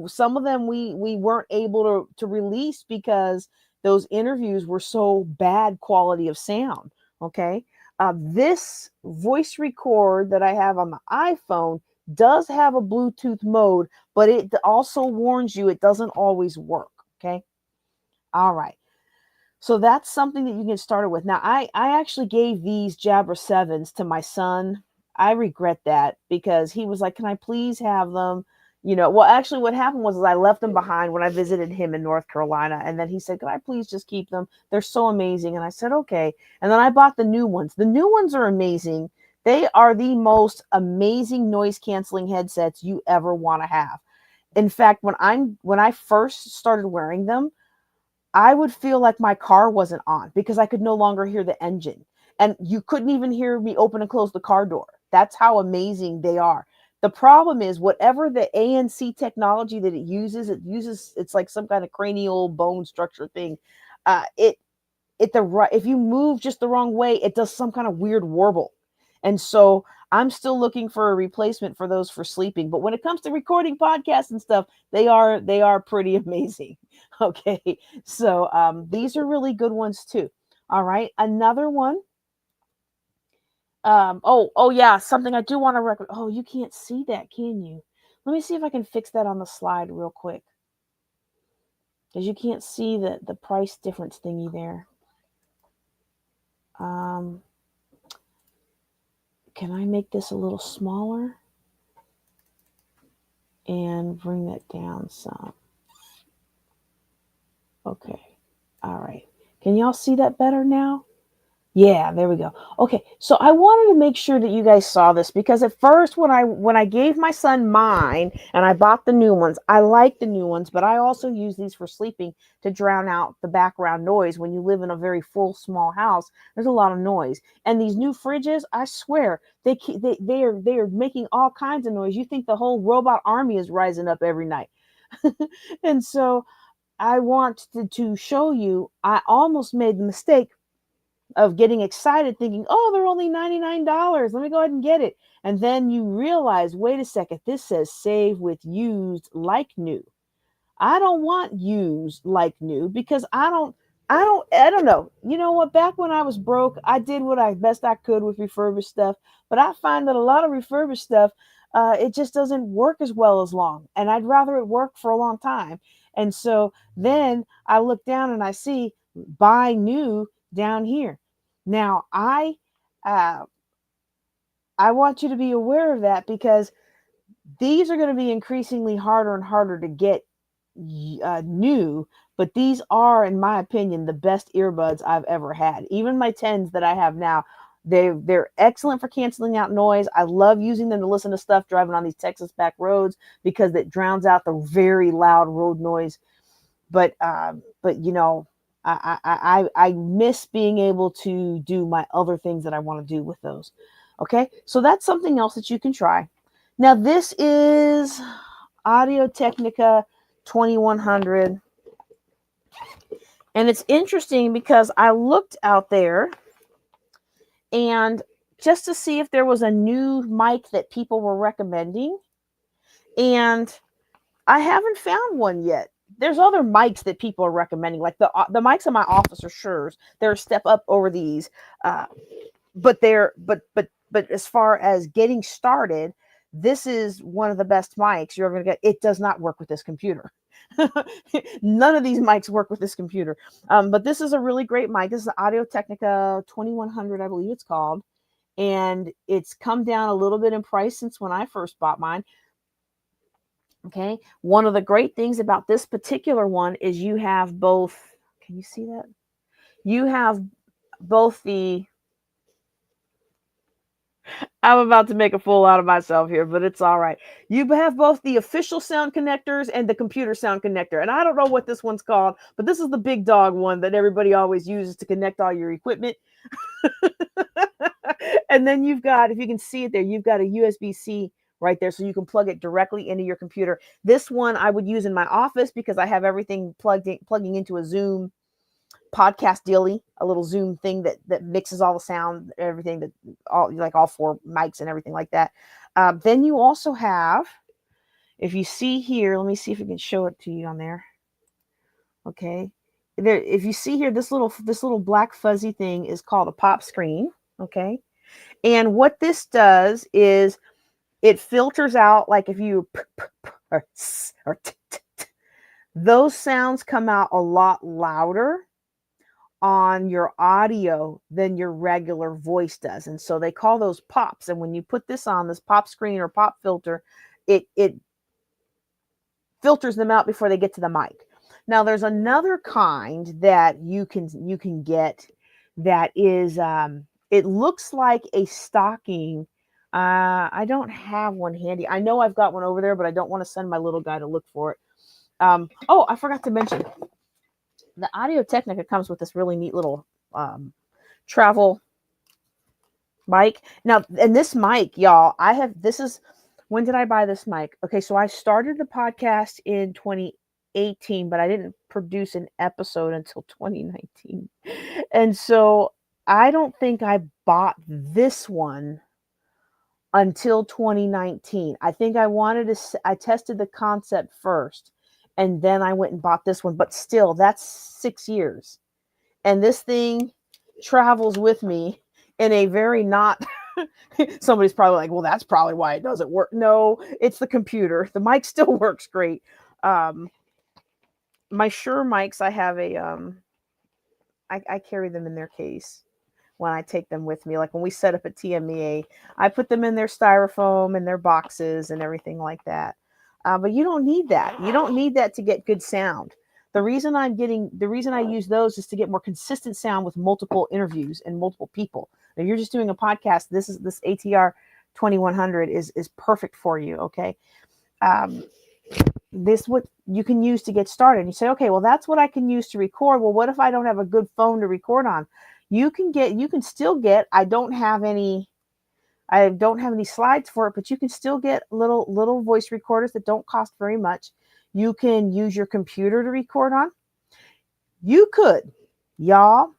Some of them we weren't able to release because those interviews were so bad quality of sound. Okay. This voice record that I have on the iPhone does have a Bluetooth mode, but it also warns you it doesn't always work. Okay. All right. So that's something that you can get started with. Now, I actually gave these Jabra 7s to my son. I regret that because he was like, can I please have them? Well, actually what happened was I left them behind when I visited him in North Carolina. And then he said, can I please just keep them? They're so amazing. And I said, okay. And then I bought the new ones. The new ones are amazing. They are the most amazing noise canceling headsets you ever want to have. In fact, when I first started wearing them, I would feel like my car wasn't on because I could no longer hear the engine. And you couldn't even hear me open and close the car door. That's how amazing they are. The problem is whatever the ANC technology that it uses, it's like some kind of cranial bone structure thing. If you move just the wrong way, it does some kind of weird warble. And so I'm still looking for a replacement for those for sleeping. But when it comes to recording podcasts and stuff, they are pretty amazing. Okay. So these are really good ones too. All right. Another one. Oh yeah, something I do want to recommend. Oh, you can't see that, can you? Let me see if I can fix that on the slide real quick. Because you can't see the price difference thingy there. Can I make this a little smaller and bring that down some? Okay. All right. Can y'all see that better now? Yeah, there we go. Okay, so I wanted to make sure that you guys saw this because at first when I gave my son mine and I bought the new ones, I like the new ones, but I also use these for sleeping to drown out the background noise. When you live in a very full small house, there's a lot of noise. And these new fridges, I swear, they are making all kinds of noise. You think the whole robot army is rising up every night. And so I want to show you, I almost made the mistake of getting excited thinking, oh, they're only $99. Let me go ahead and get it. And then you realize, wait a second, this says save with used like new. I don't want used like new because I don't know. You know what? Back when I was broke, I did what I best I could with refurbished stuff. But I find that a lot of refurbished stuff, it just doesn't work as well as long. And I'd rather it work for a long time. And so then I look down and I see buy new down here. Now I want you to be aware of that because these are going to be increasingly harder and harder to get new, but these are, in my opinion, the best earbuds I've ever had. Even my 10s that I have now, they're excellent for canceling out noise. I love using them to listen to stuff driving on these Texas back roads because it drowns out the very loud road noise. But you know, I miss being able to do my other things that I want to do with those. Okay, so that's something else that you can try. Now this is Audio Technica 2100. And it's interesting because I looked out there and just to see if there was a new mic that people were recommending. And I haven't found one yet. There's other mics that people are recommending, like the mics in my office are Shure's. They're a step up over these, but as far as getting started, this is one of the best mics you're ever gonna get. It does not work with this computer. None of these mics work with this computer. But this is a really great mic. This is the Audio Technica 2100, I believe it's called, and it's come down a little bit in price since when I first bought mine. Okay, one of the great things about this particular one is you have both, can you see that? You have both the, I'm about to make a fool out of myself here, but it's all right. You have both the official sound connectors and the computer sound connector. And I don't know what this one's called, but this is the big dog one that everybody always uses to connect all your equipment. And then you've got, if you can see it there, you've got a USB-C right there, so you can plug it directly into your computer. This one I would use in my office because I have everything plugging into a Zoom podcast dealy, a little Zoom thing that mixes all the sound, everything, that all 4 mics and everything like that. Then you also have, if you see here, let me see if I can show it to you on there. Okay, there, if you see here, this little black fuzzy thing is called a pop screen. Okay, and what this does is it filters out, like if you or those sounds come out a lot louder on your audio than your regular voice does. And so they call those pops. And when you put this on, this pop screen or pop filter, it filters them out before they get to the mic. Now there's another kind that you can get that is it looks like a stocking. I don't have one handy. I know I've got one over there, but I don't want to send my little guy to look for it. Oh, I forgot to mention, the Audio Technica comes with this really neat little travel mic. Now, and this mic, y'all, when did I buy this mic? Okay, so I started the podcast in 2018, but I didn't produce an episode until 2019. And so I don't think I bought this one until 2019. I think I tested the concept first, and then I went and bought this one. But still, that's 6 years. And this thing travels with me in a very not... Somebody's probably like, well, that's probably why it doesn't work. No, it's the computer. The mic still works great. My Shure mics, I have I carry them in their case when I take them with me. Like when we set up at TMEA, I put them in their styrofoam and their boxes and everything like that. But you don't need that. You don't need that to get good sound. The reason I use those is to get more consistent sound with multiple interviews and multiple people. If you're just doing a podcast, this ATR 2100 is perfect for you. Okay. This what you can use to get started. And you say, okay, well, that's what I can use to record. Well, what if I don't have a good phone to record on? You can still get, I don't have any slides for it, but you can still get little voice recorders that don't cost very much. You can use your computer to record on. You could, y'all.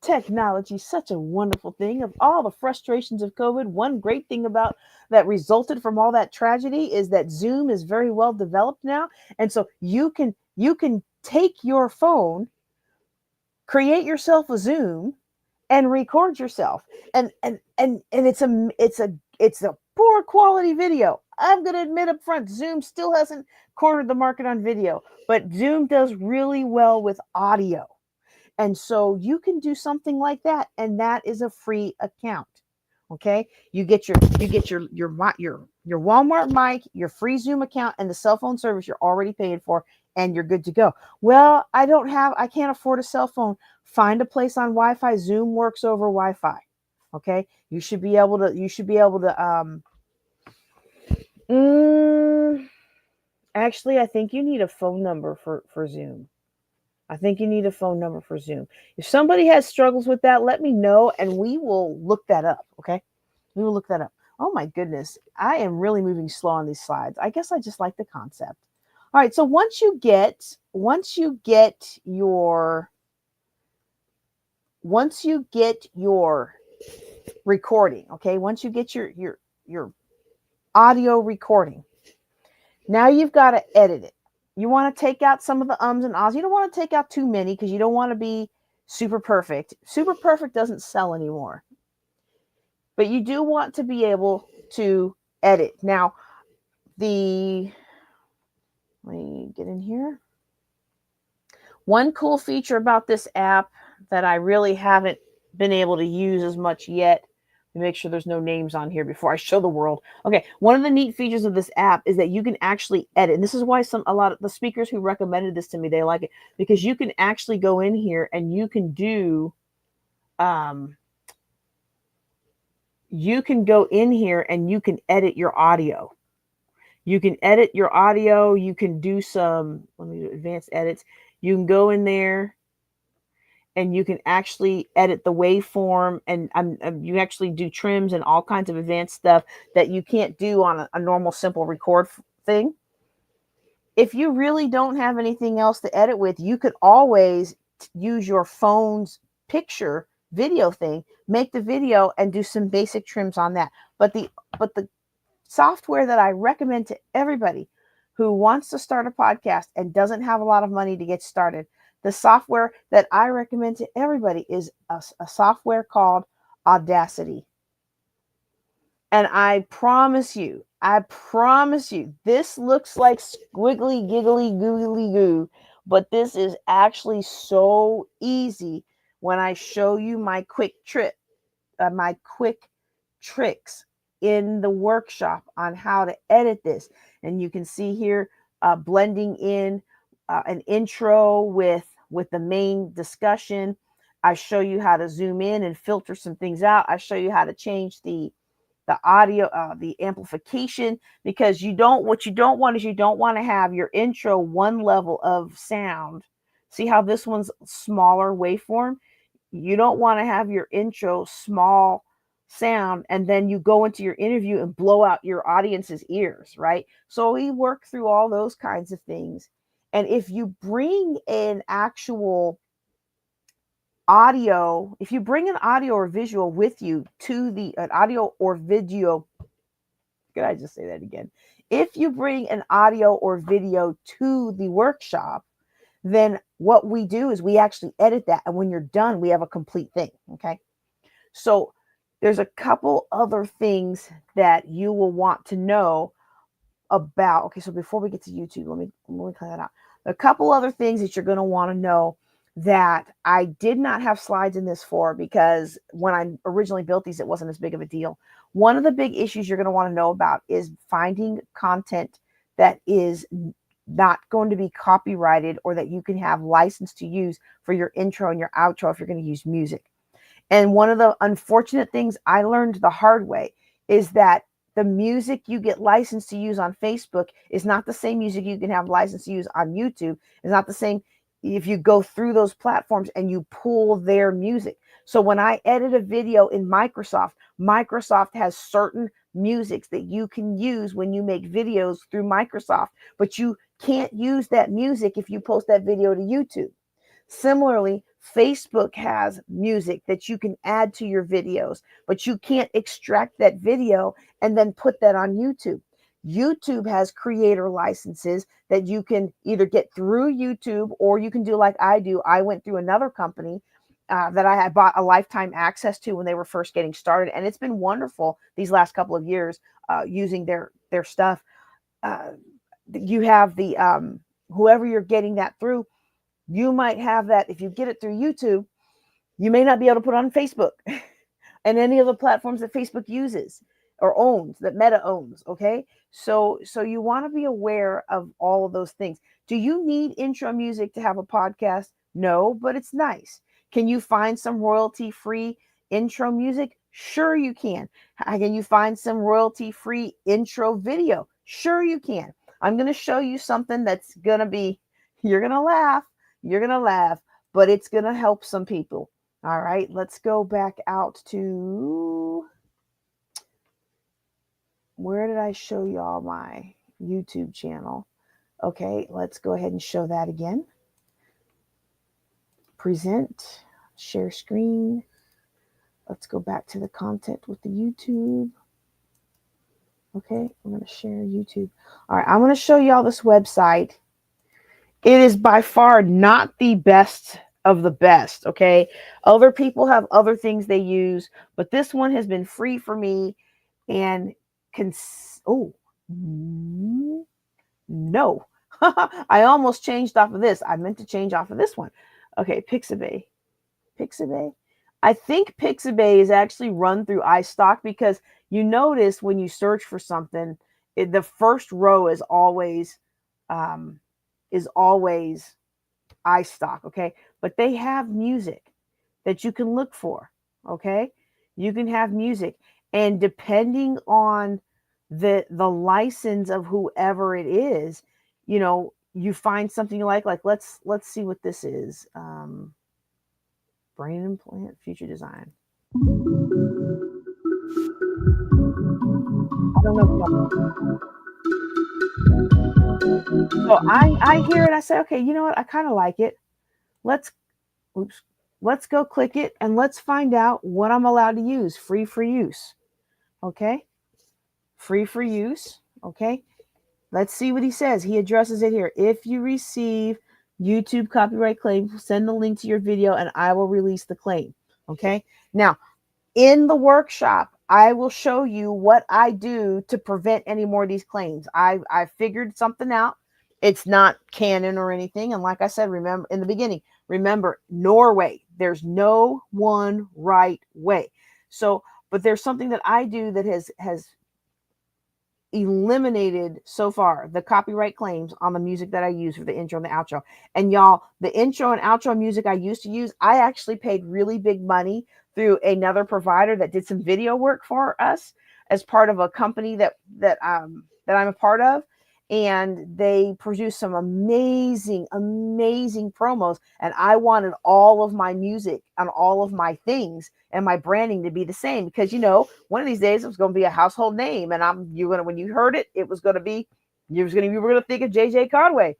Technology is such a wonderful thing. Of all the frustrations of COVID, one great thing about that resulted from all that tragedy is that Zoom is very well developed now. And so you can take your phone, create yourself a Zoom, and record yourself. And it's a poor quality video. I'm going to admit up front, Zoom still hasn't cornered the market on video, but Zoom does really well with audio. And so you can do something like that, and that is a free account. Okay, you get your Walmart mic, your free Zoom account, and the cell phone service you're already paying for, and you're good to go. Well, I can't afford a cell phone. Find a place on Wi-Fi. Zoom works over Wi-Fi. Okay, you should be able to. Actually, I think you need a phone number for Zoom. I think you need a phone number for Zoom. If somebody has struggles with that, let me know, and we will look that up. Okay, we will look that up. Oh my goodness, I am really moving slow on these slides. I guess I just like the concept. All right, so once you get your recording, okay, once you get your audio recording, now you've got to edit it. You want to take out some of the ums and ahs. You don't want to take out too many because you don't want to be super perfect. Super perfect doesn't sell anymore. But you do want to be able to edit. Now, let me get in here. One cool feature about this app that I really haven't been able to use as much yet, make sure there's no names on here before I show the world. Okay, one of the neat features of this app is that you can actually edit. And this is why a lot of the speakers who recommended this to me, they like it, because you can actually go in here and you can do you can go in here and you can edit your audio. You can edit your audio. You can do some advanced edits. You can go in there and you can actually edit the waveform, and you actually do trims and all kinds of advanced stuff that you can't do on a normal simple record thing. if you really don't have anything else to edit with, you could always use your phone's picture video thing, make the video and do some basic trims on that. But the software that I recommend to everybody who wants to start a podcast and doesn't have a lot of money to get started, the software that I recommend to everybody is a software called Audacity. And I promise you, this looks like squiggly, giggly, googly goo, but this is actually so easy when I show you my quick tricks in the workshop on how to edit this. And you can see here blending in an intro with the main discussion. I show you how to zoom in and filter some things out. I show you how to change the audio, the amplification, because what you don't want is you don't want to have your intro one level of sound. See how this one's smaller waveform? You don't want to have your intro small sound and then you go into your interview and blow out your audience's ears, right? So we work through all those kinds of things. And if you bring an actual audio, if you bring an audio or visual with you to an audio or video, could I just say that again? If you bring an audio or video to the workshop, then what we do is we actually edit that. And when you're done, we have a complete thing. Okay. So there's a couple other things that you will want to know about. Okay. So before we get to YouTube, let me clear that out. A couple other things that you're going to want to know that I did not have slides in this for, because when I originally built these, it wasn't as big of a deal. One of the big issues you're going to want to know about is finding content that is not going to be copyrighted or that you can have license to use for your intro and your outro if you're going to use music. And one of the unfortunate things I learned the hard way is that the music you get licensed to use on Facebook is not the same music you can have license to use on YouTube. It's not the same if you go through those platforms and you pull their music. So when I edit a video in Microsoft has certain musics that you can use when you make videos through Microsoft, but you can't use that music if you post that video to YouTube. Similarly, Facebook has music that you can add to your videos, but you can't extract that video and then put that on YouTube. YouTube has creator licenses that you can either get through YouTube or you can do like I do. I went through another company that I had bought a lifetime access to when they were first getting started. And it's been wonderful these last couple of years using their stuff. You have the, whoever you're getting that through, you might have that. If you get it through YouTube, you may not be able to put it on Facebook and any of the platforms that Facebook uses or owns, that Meta owns. Okay. So you want to be aware of all of those things. Do you need intro music to have a podcast? No, but it's nice. Can you find some royalty-free intro music? Sure you can. Can you find some royalty-free intro video? Sure you can. I'm going to show you something that's going to be, you're going to laugh, but it's going to help some people. All right, let's go back out to, where did I show y'all my YouTube channel? Okay, let's go ahead and show that again. Present, share screen. Let's go back to the content with the YouTube. Okay, I'm going to share YouTube. All right, I'm going to show y'all this website. It is by far not the best of the best, okay? Other people have other things they use, but this one has been free for me and no. I almost changed off of this. I meant to change off of this one. Okay, Pixabay. I think Pixabay is actually run through iStock, because you notice when you search for something, the first row is always iStock, okay? But they have music that you can look for, okay? You can have music, and depending on the license of whoever it is, you know, you find something you like let's see what this is. Brain implant, future design. I don't know if So I hear it. I say, okay, you know what? I kind of like it. Let's oops, let's go click it and let's find out what I'm allowed to use. Free for use. Okay, free for use. Okay, let's see what he says. He addresses it here. If you receive YouTube copyright claim, send the link to your video and I will release the claim. Okay, now in the workshop, I will show you what I do to prevent any more of these claims. I figured something out. It's not canon or anything. And like I said, remember in the beginning, remember Norway, there's no one right way. So, but there's something that I do that has eliminated so far the copyright claims on the music that I use for the intro and the outro. And y'all, the intro and outro music I used to use, I actually paid really big money through another provider that did some video work for us as part of a company that I'm a part of. And they produced some amazing promos. And I wanted all of my music on all of my things and my branding to be the same, because one of these days it was going to be a household name, and when you heard it, it was going to be you were going to think of JJ Conway.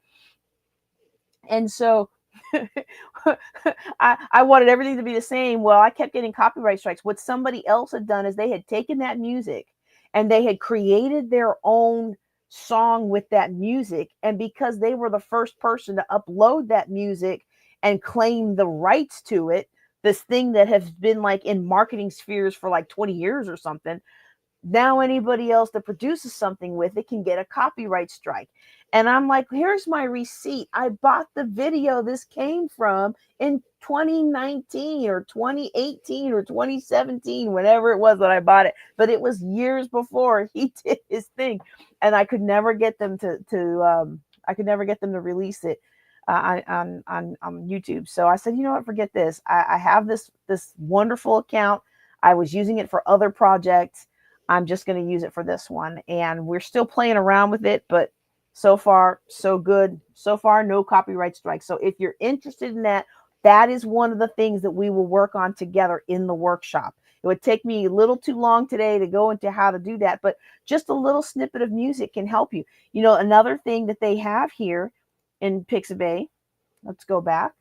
And so I wanted everything to be the same. Well, I kept getting copyright strikes. What somebody else had done is they had taken that music and they had created their own song with that music. And because they were the first person to upload that music and claim the rights to it, this thing that has been like in marketing spheres for like 20 years or something, now anybody else that produces something with it can get a copyright strike. And I'm like, here's my receipt. I bought the video this came from in 2019 or 2018 or 2017, whenever it was that I bought it. But it was years before he did his thing. And I could never get them to release it on YouTube. So I said, you know what, forget this. I have this wonderful account. I was using it for other projects. I'm just going to use it for this one. And we're still playing around with it, but so far, so good. So far, no copyright strikes. So if you're interested in that, that is one of the things that we will work on together in the workshop. It would take me a little too long today to go into how to do that, but just a little snippet of music can help you. Another thing that they have here in Pixabay, let's go back.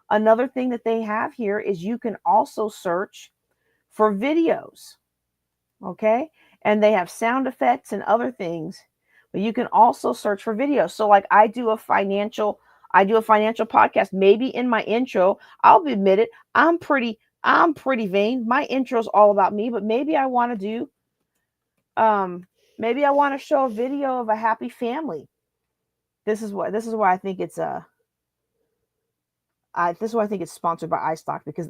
Another thing that they have here is you can also search for videos. Okay. And they have sound effects and other things, but you can also search for videos. So like I do a financial podcast. Maybe in my intro, I'll admit it, I'm pretty vain. My intro is all about me, but maybe I want to show a video of a happy family. This is why I think it's this is why I think it's sponsored by iStock, because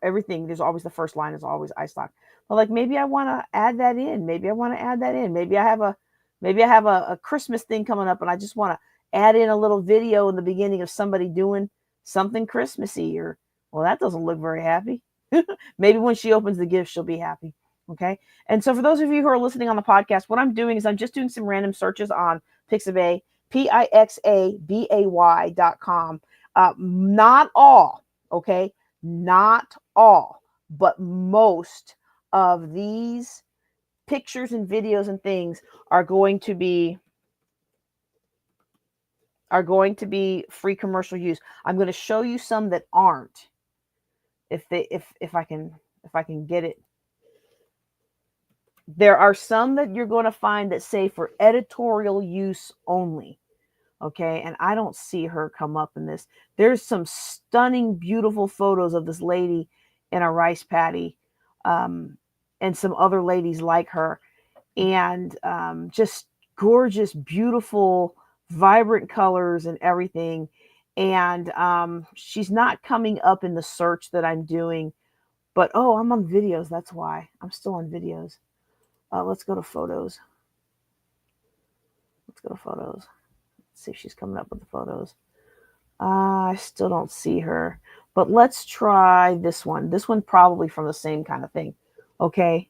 everything, there's always the first line is always iStock. But like maybe I want to add that in. Maybe I have a Christmas thing coming up and I just want to add in a little video in the beginning of somebody doing something Christmassy, or well, that doesn't look very happy. Maybe when she opens the gift, she'll be happy. Okay. And so for those of you who are listening on the podcast, what I'm doing is I'm just doing some random searches on Pixabay, Pixabay.com. Not all, okay? Not all, but most of these pictures and videos and things are going to be free commercial use. I'm going to show you some that aren't. If I can get it. There are some that you're going to find that say for editorial use only. Okay, and I don't see her come up in this. There's some stunning, beautiful photos of this lady in a rice paddy, and some other ladies like her, and just gorgeous, beautiful, vibrant colors and everything. And she's not coming up in the search that I'm doing, but I'm on videos. That's why I'm still on videos. Let's go to photos. See if she's coming up with the photos. I still don't see her, but let's try this one. This one probably from the same kind of thing. Okay.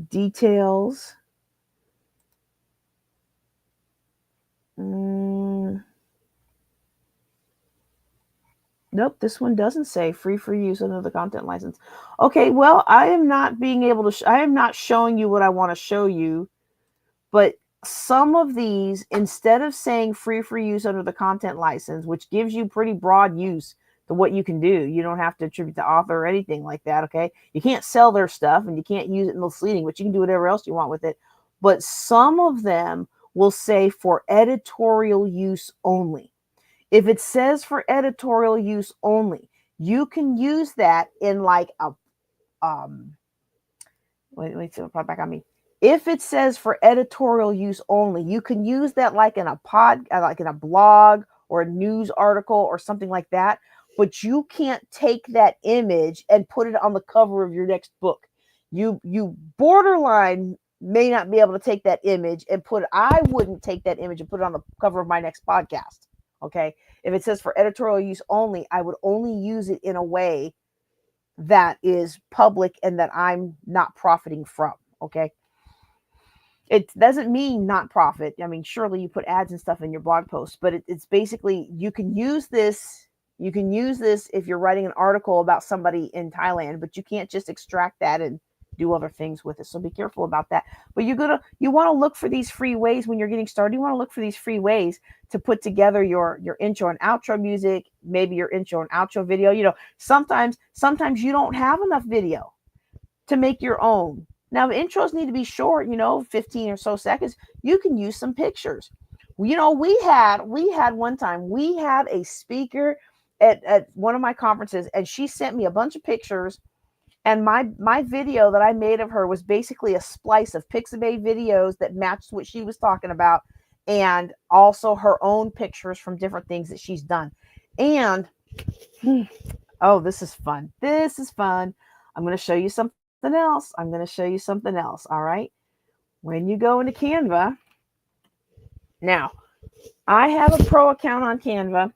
Details. Nope. This one doesn't say free for use under the content license. Okay. Well, I am not being able to, I am not showing you what I want to show you, but some of these, instead of saying free for use under the content license, which gives you pretty broad use to what you can do, you don't have to attribute the author or anything like that. Okay. You can't sell their stuff and you can't use it misleading, but you can do whatever else you want with it. But some of them will say for editorial use only. If it says for editorial use only, you can use that in like a wait, pop back on me. If it says for editorial use only, you can use that like in a like in a blog or a news article or something like that. But you can't take that image and put it on the cover of your next book. You borderline may not be able to take that image and put it. I wouldn't take that image and put it on the cover of my next podcast. Okay. If it says for editorial use only, I would only use it in a way that is public and that I'm not profiting from. Okay. It doesn't mean not profit. I mean, surely you put ads and stuff in your blog posts, but it's basically, you can use this. You can use this if you're writing an article about somebody in Thailand, but you can't just extract that and do other things with it. So be careful about that. But you want to look for these free ways when you're getting started. You want to look for these free ways to put together your intro and outro music, maybe your intro and outro video. You know, sometimes you don't have enough video to make your own. Now, the intros need to be short, 15 or so seconds. You can use some pictures. We had one time, we had a speaker at one of my conferences, and she sent me a bunch of pictures. And my video that I made of her was basically a splice of Pixabay videos that matched what she was talking about, and also her own pictures from different things that she's done. And oh, this is fun. I'm going to show you something else. All right. When you go into Canva, now I have a pro account on Canva.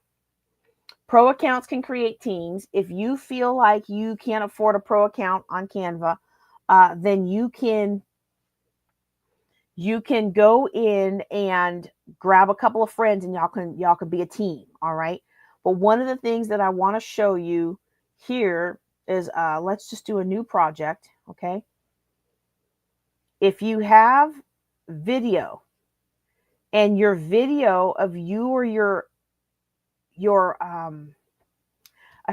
Pro accounts can create teams. If you feel like you can't afford a pro account on Canva, then you can go in and grab a couple of friends and y'all can be a team. All right. But one of the things that I want to show you here is, let's just do a new project. Okay. If you have video and your video of you or your I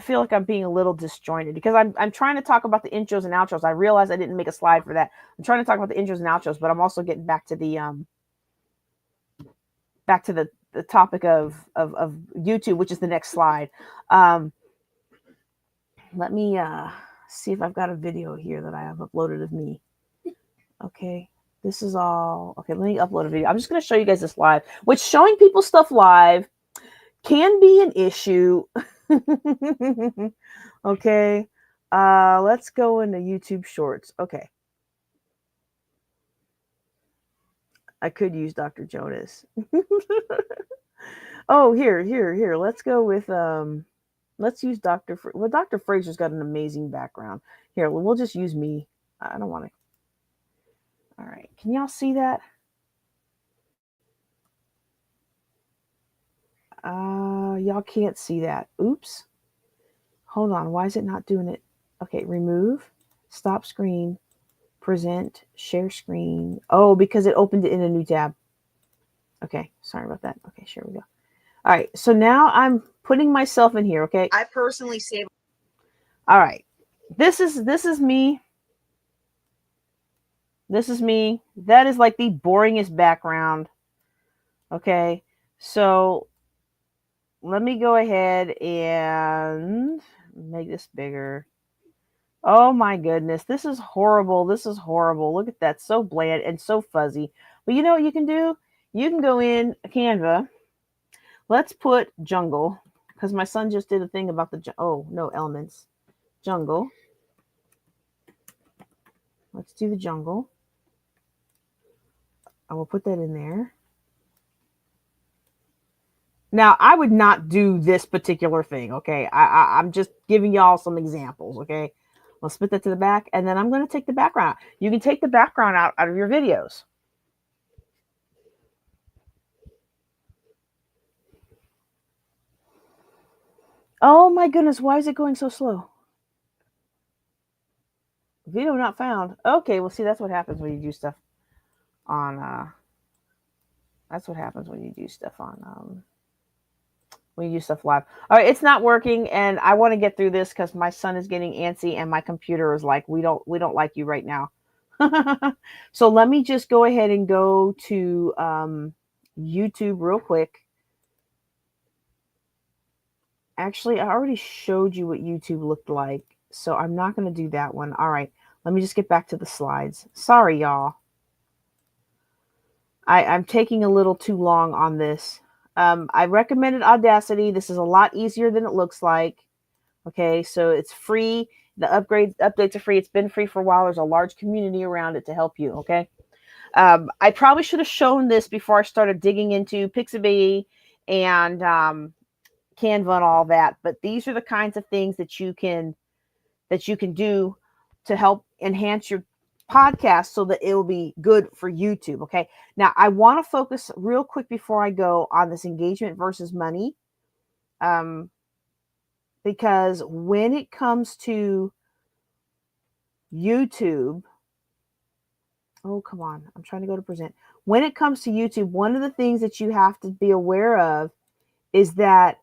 feel like I'm being a little disjointed because I'm trying to talk about the intros and outros. I realize I didn't make a slide for that. I'm trying to talk about the intros and outros, but I'm also getting back to the topic of YouTube, which is the next slide. Let me see if I've got a video here that I have uploaded of me. Okay. This is all okay. Let me upload a video. I'm just going to show you guys this live, which showing people stuff live can be an issue. Okay. Let's go into YouTube Shorts. Okay. I could use Dr. Jonas. Oh, here. Let's go with let's use Dr. Well, Dr. Fraser's got an amazing background. Here, we'll just use me. I don't want to. All right. Can y'all see that? Y'all can't see that. Oops. Hold on. Why is it not doing it? Okay, remove, stop screen, present, share screen. Oh, because it opened it in a new tab. Okay, sorry about that. Okay, here we go. All right, so now I'm putting myself in here, okay? I personally save. All right. This is me. This is me. That is like the boringest background. Okay. So let me go ahead and make this bigger. Oh my goodness. This is horrible. Look at that. So bland and so fuzzy. But you know what you can do? You can go in Canva. Let's put jungle, because my son just did a thing about elements. Jungle. Let's do the jungle. I will put that in there. Now, I would not do this particular thing, okay? I'm just giving y'all some examples, okay? We'll split that to the back, and then I'm going to take the background. You can take the background out of your videos. Oh my goodness, why is it going so slow? Video not found. Okay, well, see, that's what happens when you do stuff on That's what happens when you do stuff on when you do stuff live. All right, it's not working, and I want to get through this because my son is getting antsy, and my computer is like, we don't like you right now. So let me just go ahead and go to YouTube real quick. Actually, I already showed you what YouTube looked like, so I'm not going to do that one. All right, let me just get back to the slides. Sorry, y'all. I'm taking a little too long on this. I recommended Audacity. This is a lot easier than it looks like. Okay, so it's free. The updates are free. It's been free for a while. There's a large community around it to help you. Okay. I probably should have shown this before I started digging into Pixabay and Canva and all that. But these are the kinds of things that you can do to help enhance your podcast so that it will be good for YouTube. Okay. Now I want to focus real quick before I go on this engagement versus money. Because when it comes to YouTube, oh, come on, I'm trying to go to present. When it comes to YouTube, one of the things that you have to be aware of is that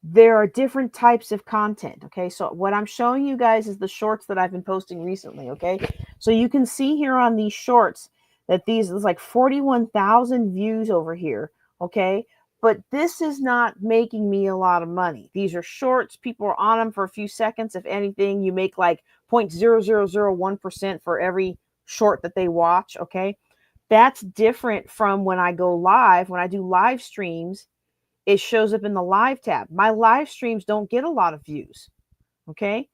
there are different types of content. Okay, so what I'm showing you guys is the shorts that I've been posting recently. Okay, so you can see here on these shorts that these is like 41,000 views over here. Okay, but this is not making me a lot of money. These are shorts. People are on them for a few seconds. If anything, you make like 0.0001% for every short that they watch. Okay, that's different from when I go live. When I do live streams, it shows up in the live tab. My live streams don't get a lot of views. Okay.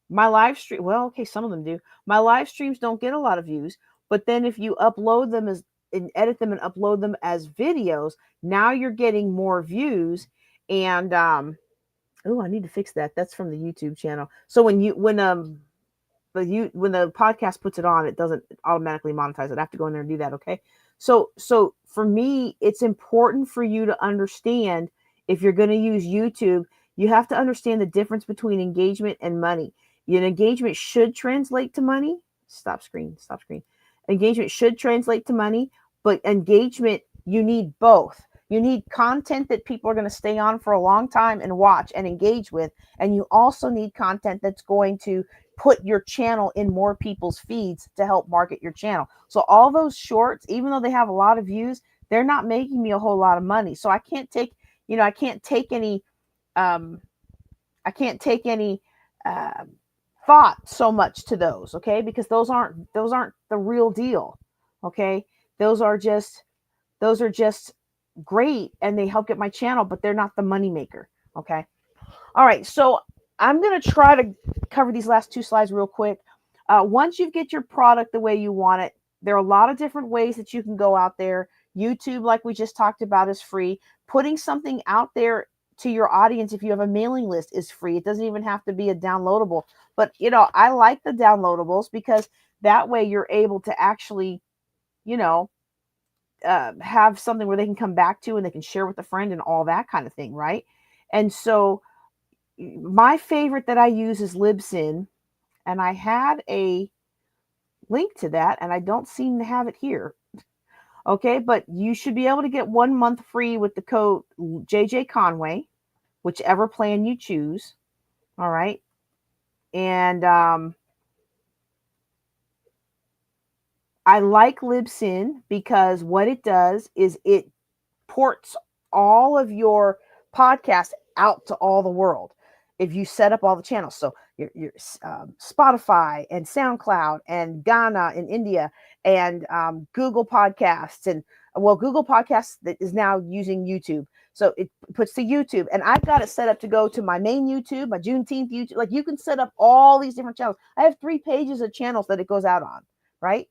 My live stream, well, okay, some of them do. My live streams don't get a lot of views, but then if you upload them as and edit them and upload them as videos, now you're getting more views. And oh, I need to fix that. That's from the YouTube channel. So when the podcast puts it on, it doesn't automatically monetize it. I have to go in there and do that. Okay. So for me, it's important for you to understand, if you're going to use YouTube, you have to understand the difference between engagement and money. Your engagement should translate to money. Stop screen. Engagement should translate to money, but engagement, you need both. You need content that people are going to stay on for a long time and watch and engage with. And you also need content that's going to put your channel in more people's feeds to help market your channel. So all those shorts, even though they have a lot of views, they're not making me a whole lot of money. So I can't take, I can't take any, um, I can't take any uh, thought so much to those, okay? Because those aren't the real deal, okay? Those are just great, and they help get my channel, but they're not the money maker, okay? All right, so I'm going to try to cover these last two slides real quick. Once you get your product the way you want it, there are a lot of different ways that you can go out there. YouTube, like we just talked about, is free. Putting something out there to your audience, if you have a mailing list, is free. It doesn't even have to be a downloadable. But, I like the downloadables because that way you're able to actually, have something where they can come back to and they can share with a friend and all that kind of thing, right? And so my favorite that I use is Libsyn, and I had a link to that, and I don't seem to have it here. Okay, but you should be able to get 1 month free with the code JJ Conway, whichever plan you choose. All right, and I like Libsyn because what it does is it ports all of your podcasts out to all the world. If you set up all the channels, so your Spotify and SoundCloud and Ghana in India and Google Podcasts, and Google Podcasts that is now using YouTube, so it puts to YouTube, and I've got it set up to go to my main YouTube, my Juneteenth YouTube. Like, you can set up all these different channels. I have 3 pages of channels that it goes out on, right?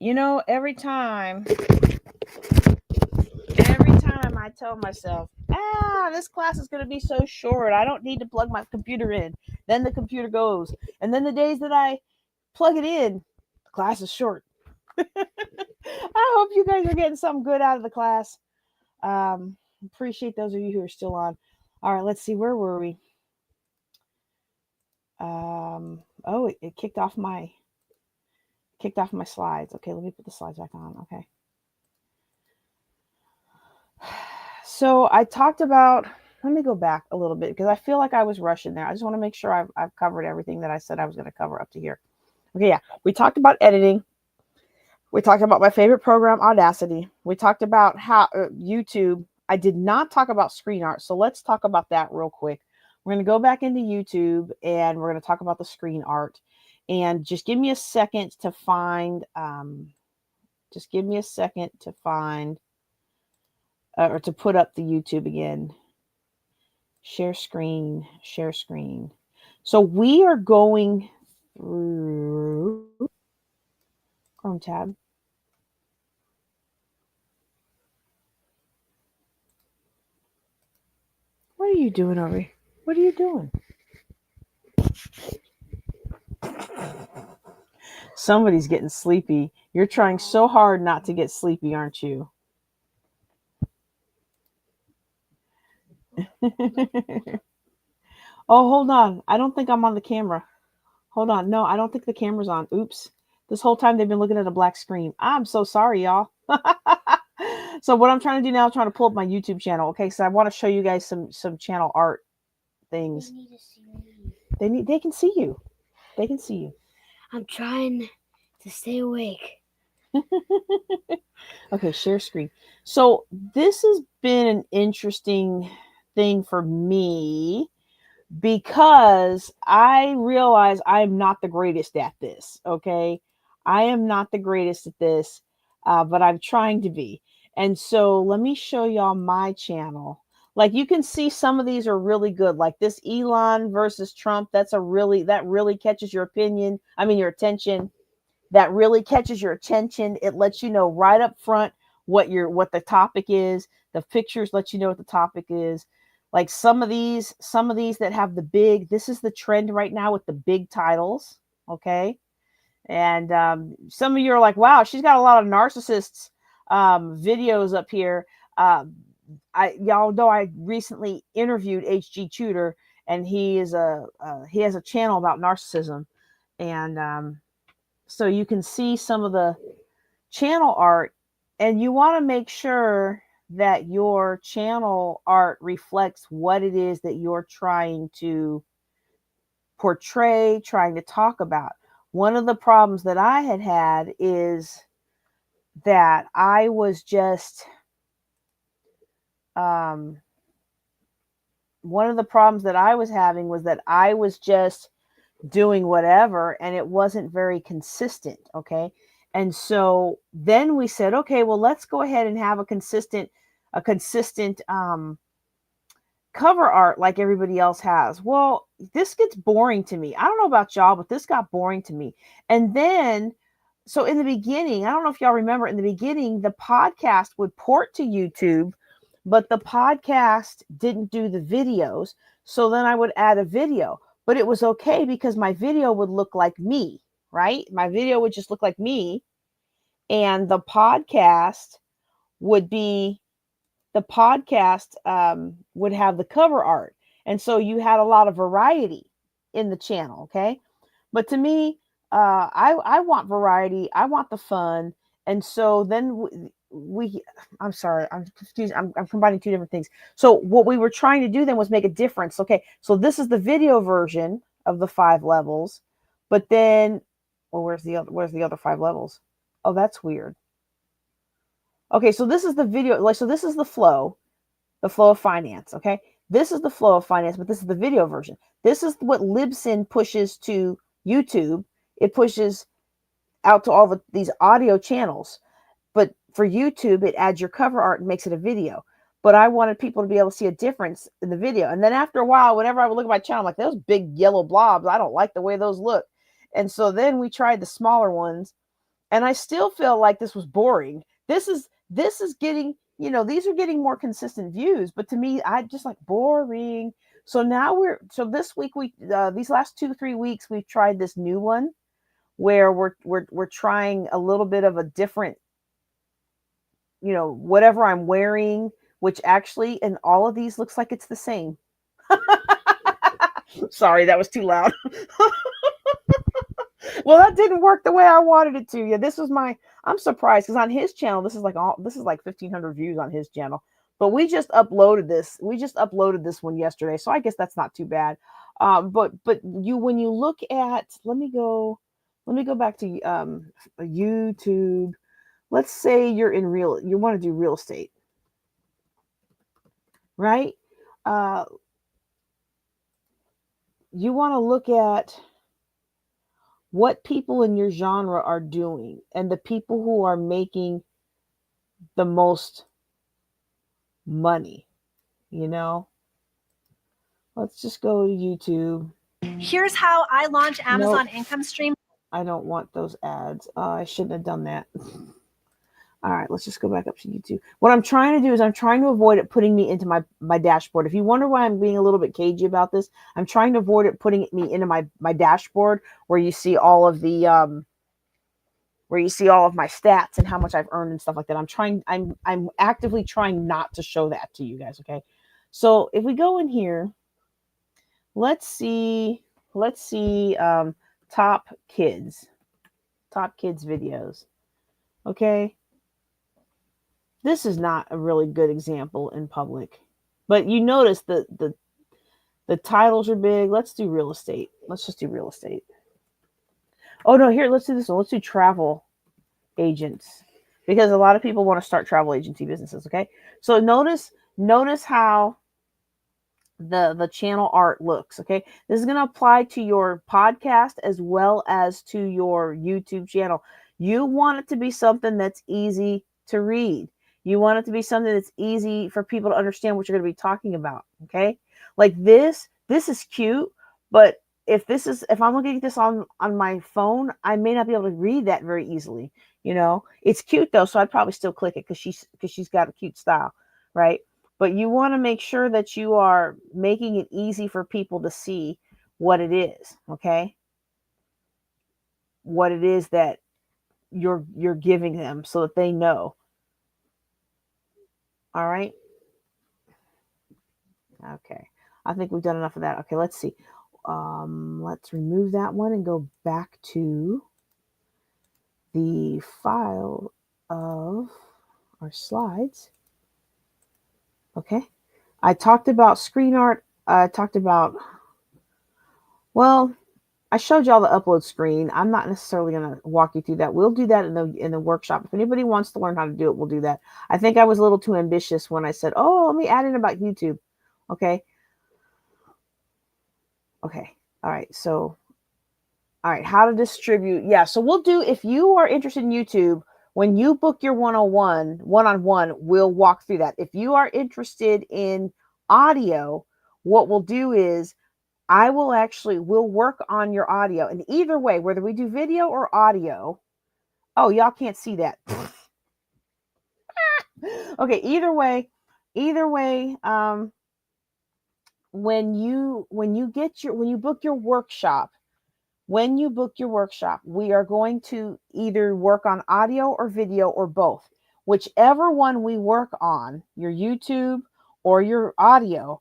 You know, every time I tell myself, this class is going to be so short, I don't need to plug my computer in. Then the computer goes. And then the days that I plug it in, the class is short. I hope you guys are getting something good out of the class. Appreciate those of you who are still on. All right, let's see. Where were we? Oh, it kicked off my slides. Okay, let me put the slides back on. Okay. So I talked about, let me go back a little bit because I feel like I was rushing there. I just want to make sure I've covered everything that I said I was going to cover up to here. Okay, yeah. We talked about editing. We talked about my favorite program, Audacity. We talked about how YouTube. I did not talk about screen art. So let's talk about that real quick. We're going to go back into YouTube and we're going to talk about the screen art. And just give me a second to find, or to put up the YouTube again. Share screen. So we are going through Chrome tab. What are you doing over here? What are you doing? Somebody's getting sleepy. You're trying so hard not to get sleepy, aren't you? Oh, hold on. I don't think I'm on the camera. Hold on. No, I don't think the camera's on. Oops. This whole time they've been looking at a black screen. I'm so sorry, y'all. So what I'm trying to do now is trying to pull up my YouTube channel. Okay, so I want to show you guys some channel art things. They need to see me. They can see you. They can see you. I'm trying to stay awake. Okay, share screen. So this has been an interesting thing for me because I realize I'm not the greatest at this. Okay, I am not the greatest at this, but I'm trying to be. And so let me show y'all my channel. Like you can see some of these are really good. Like this Elon versus Trump. That really catches your opinion. I mean, your attention. That really catches your attention. It lets you know right up front what the topic is. The pictures let you know what the topic is. Like some of these that have the big, this is the trend right now with the big titles. Okay. And some of you are like, wow, she's got a lot of narcissists videos up here. Y'all know I recently interviewed HG Tudor, and he has a channel about narcissism. And so you can see some of the channel art, and you want to make sure that your channel art reflects what it is that you're trying to portray, trying to talk about. One of the problems that I had is that I was just, one of the problems that I was having was that I was just doing whatever and it wasn't very consistent. Okay. And so then we said, okay, well, let's go ahead and have a consistent cover art like everybody else has. Well, this gets boring to me. I don't know about y'all, but this got boring to me. And then, so in the beginning, I don't know if y'all remember, in the beginning, the podcast would port to YouTube, but the podcast didn't do the videos. So then I would add a video, but it was okay because my video would look like me, right? My video would just look like me. And the podcast would have the cover art. And so you had a lot of variety in the channel. Okay. But to me, I want variety. I want the fun. And so then I'm sorry, I'm confused. I'm combining two different things. So what we were trying to do then was make a difference. Okay. So this is the video version of the 5 levels, but then, well, where's the other 5 levels? Oh, that's weird. Okay. So this is the video. So this is the flow of finance. Okay. This is the flow of finance, but this is the video version. This is what Libsyn pushes to YouTube. It pushes out to all these audio channels. But for YouTube, it adds your cover art and makes it a video. But I wanted people to be able to see a difference in the video. And then after a while, whenever I would look at my channel, I'm like, those big yellow blobs, I don't like the way those look. And so then we tried the smaller ones. And I still feel like this was boring. This is getting, these are getting more consistent views, but to me, I just like boring. So now this week these last 2-3 weeks we've tried this new one where we're trying a little bit of a different, whatever I'm wearing, which actually in all of these looks like it's the same. Sorry, that was too loud. Well, that didn't work the way I wanted it to. Yeah, I'm surprised because on his channel, this is like 1,500 views on his channel. But we just uploaded this. We just uploaded this one yesterday, so I guess that's not too bad. But when you look at, let me go back to YouTube. Let's say you want to do real estate, right? You want to look at what people in your genre are doing and the people who are making the most money, Let's just go to YouTube. Here's how I launch Amazon income stream. I don't want those ads. I shouldn't have done that. All right, let's just go back up to YouTube. What I'm trying to do is I'm trying to avoid it putting me into my dashboard. If you wonder why I'm being a little bit cagey about this, I'm trying to avoid it putting me into my dashboard where you see all of the where you see all of my stats and how much I've earned and stuff like that. I'm actively trying not to show that to you guys, okay? So if we go in here, let's see top kids videos. Okay? This is not a really good example in public. But you notice the titles are big. Let's do real estate. Let's just do real estate. Oh no, here, let's do this one. Let's do travel agents. Because a lot of people want to start travel agency businesses, okay? So notice how the channel art looks, okay? This is going to apply to your podcast as well as to your YouTube channel. You want it to be something that's easy to read. You want it to be something that's easy for people to understand what you're going to be talking about, okay? Like this is cute, but if I'm looking at this on my phone, I may not be able to read that very easily. It's cute though, so I'd probably still click it because she's got a cute style, right? But you want to make sure that you are making it easy for people to see what it is, okay? What it is that you're giving them so that they know. All right. Okay. I think we've done enough of that. Okay, let's see. Let's remove that one and go back to the file of our slides. Okay. I talked about screen art. I showed y'all the upload screen. I'm not necessarily going to walk you through that. We'll do that in the workshop. If anybody wants to learn how to do it, we'll do that. I think I was a little too ambitious when I said, oh, let me add in about YouTube. Okay. Okay. All right. So, all right. How to distribute. Yeah. So we'll do, if you are interested in YouTube, when you book your one-on-one, we'll walk through that. If you are interested in audio, what we'll do is we'll work on your audio. And either way, whether we do video or audio, oh, y'all can't see that. Okay, either way, when you book your workshop, we are going to either work on audio or video or both. Whichever one we work on, your YouTube or your audio,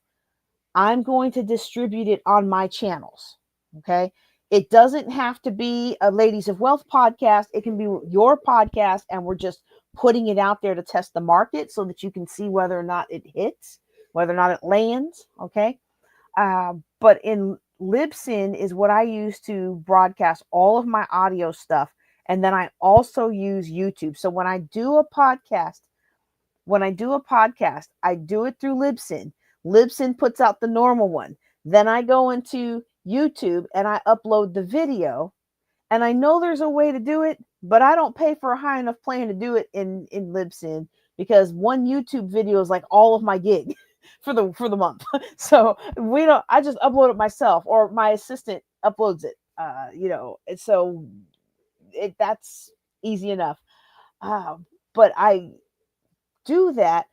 I'm going to distribute it on my channels. Okay. It doesn't have to be a Ladies of Wealth podcast. It can be your podcast, and we're just putting it out there to test the market so that you can see whether or not it hits, whether or not it lands. Okay. But in Libsyn is what I use to broadcast all of my audio stuff. And then I also use YouTube. So when I do a podcast, I do it through Libsyn. Libsyn puts out the normal one. Then I go into YouTube and I upload the video. And I know there's a way to do it, but I don't pay for a high enough plan to do it in Libsyn, because one YouTube video is like all of my gig for the month. So I just upload it myself, or my assistant uploads it. And so that's easy enough. But I do that,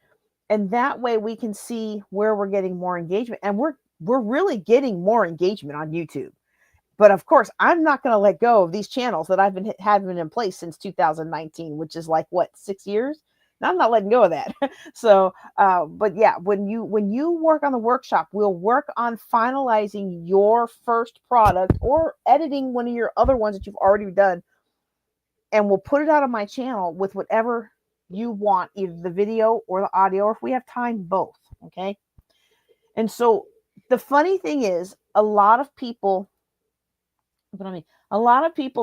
and that way we can see where we're getting more engagement, and we're really getting more engagement on YouTube. But of course, I'm not going to let go of these channels that I've been having in place since 2019, which is like what, 6 years. Now I'm not letting go of that. So, but yeah, when you work on the workshop, we'll work on finalizing your first product or editing one of your other ones that you've already done, and we'll put it out on my channel with whatever you want, either the video or the audio, or if we have time, both. Okay. And so the funny thing is, a lot of people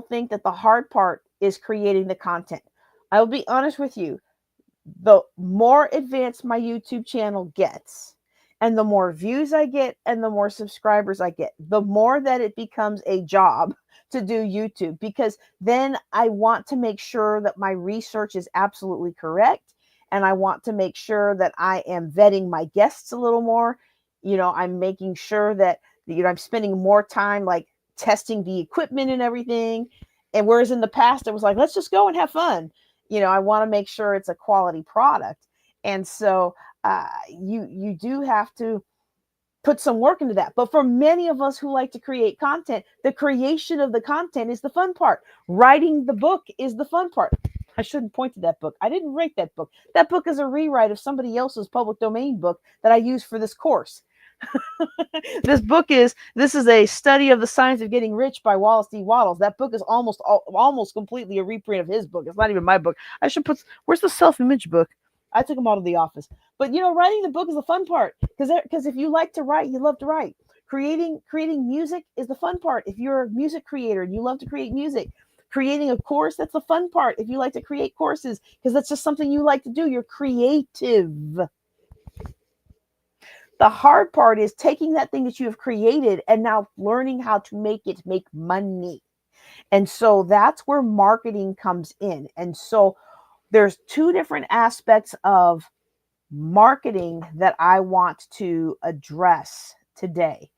think that the hard part is creating the content. I will be honest with you. The more advanced my YouTube channel gets, and the more views I get, and the more subscribers I get, the more that it becomes a job to do YouTube, because then I want to make sure that my research is absolutely correct. And I want to make sure that I am vetting my guests a little more. I'm making sure that, I'm spending more time like testing the equipment and everything. And whereas in the past, it was like, let's just go and have fun. I want to make sure it's a quality product. And so you do have to put some work into that. But for many of us who like to create content, the creation of the content is the fun part. Writing the book is the fun part. I shouldn't point to that book. I didn't write that book. That book is a rewrite of somebody else's public domain book that I used for this course. This is a study of the science of getting rich by Wallace D. Wattles. That book is almost completely a reprint of his book. It's not even my book. I should where's the self-image book? I took them out of the office. But writing the book is the fun part, because if you like to write, you love to write. Creating music is the fun part. If you're a music creator and you love to create music, creating a course, that's the fun part. If you like to create courses, because that's just something you like to do, you're creative. The hard part is taking that thing that you have created and now learning how to make it make money. And so that's where marketing comes in. And so there's two different aspects of marketing that I want to address today.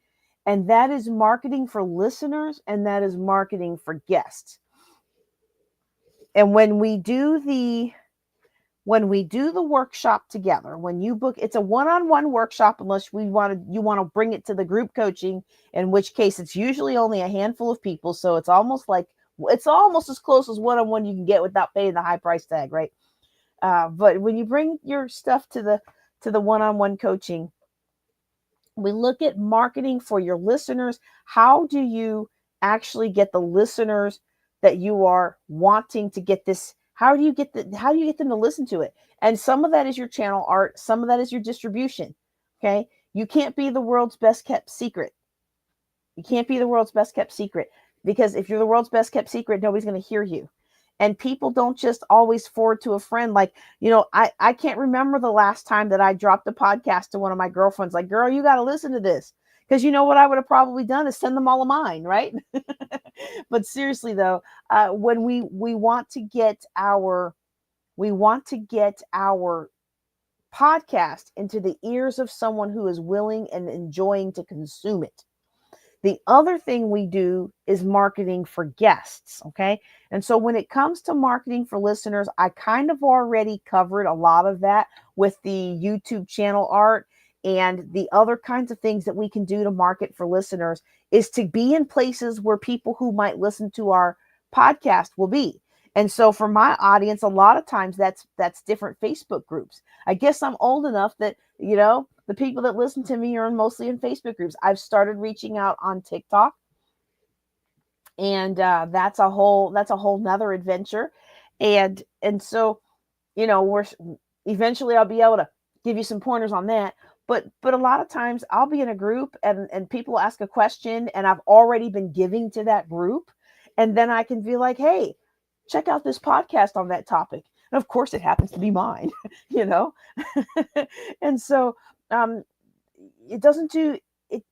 And that is marketing for listeners, and that is marketing for guests. And when we do the workshop together, when you book, it's a one-on-one workshop, unless you want to bring it to the group coaching, in which case it's usually only a handful of people. So it's almost as close as one-on-one you can get without paying the high price tag, right? But when you bring your stuff to the one-on-one coaching, we look at marketing for your listeners. How do you actually get the listeners that you are wanting to get this? How do you get them to listen to it? And some of that is your channel art. Some of that is your distribution. Okay. You can't be the world's best kept secret. You can't be the world's best kept secret, because if you're the world's best kept secret, nobody's going to hear you. And people don't just always forward to a friend. Like, I can't remember the last time that I dropped a podcast to one of my girlfriends, like, girl, you got to listen to this. Because you know what I would have probably done is send them all of mine, right? But seriously though, when we want to get our podcast into the ears of someone who is willing and enjoying to consume it. The other thing we do is marketing for guests, okay? And so when it comes to marketing for listeners, I kind of already covered a lot of that with the YouTube channel art, and the other kinds of things that we can do to market for listeners is to be in places where people who might listen to our podcast will be. And so for my audience, a lot of times that's different Facebook groups. I guess I'm old enough that, the people that listen to me are mostly in Facebook groups. I've started reaching out on TikTok, and that's a whole nother adventure. And so, we're eventually I'll be able to give you some pointers on that. But a lot of times I'll be in a group and people ask a question, and I've already been giving to that group. And then I can be like, hey, check out this podcast on that topic. And of course it happens to be mine, And so it doesn't do it.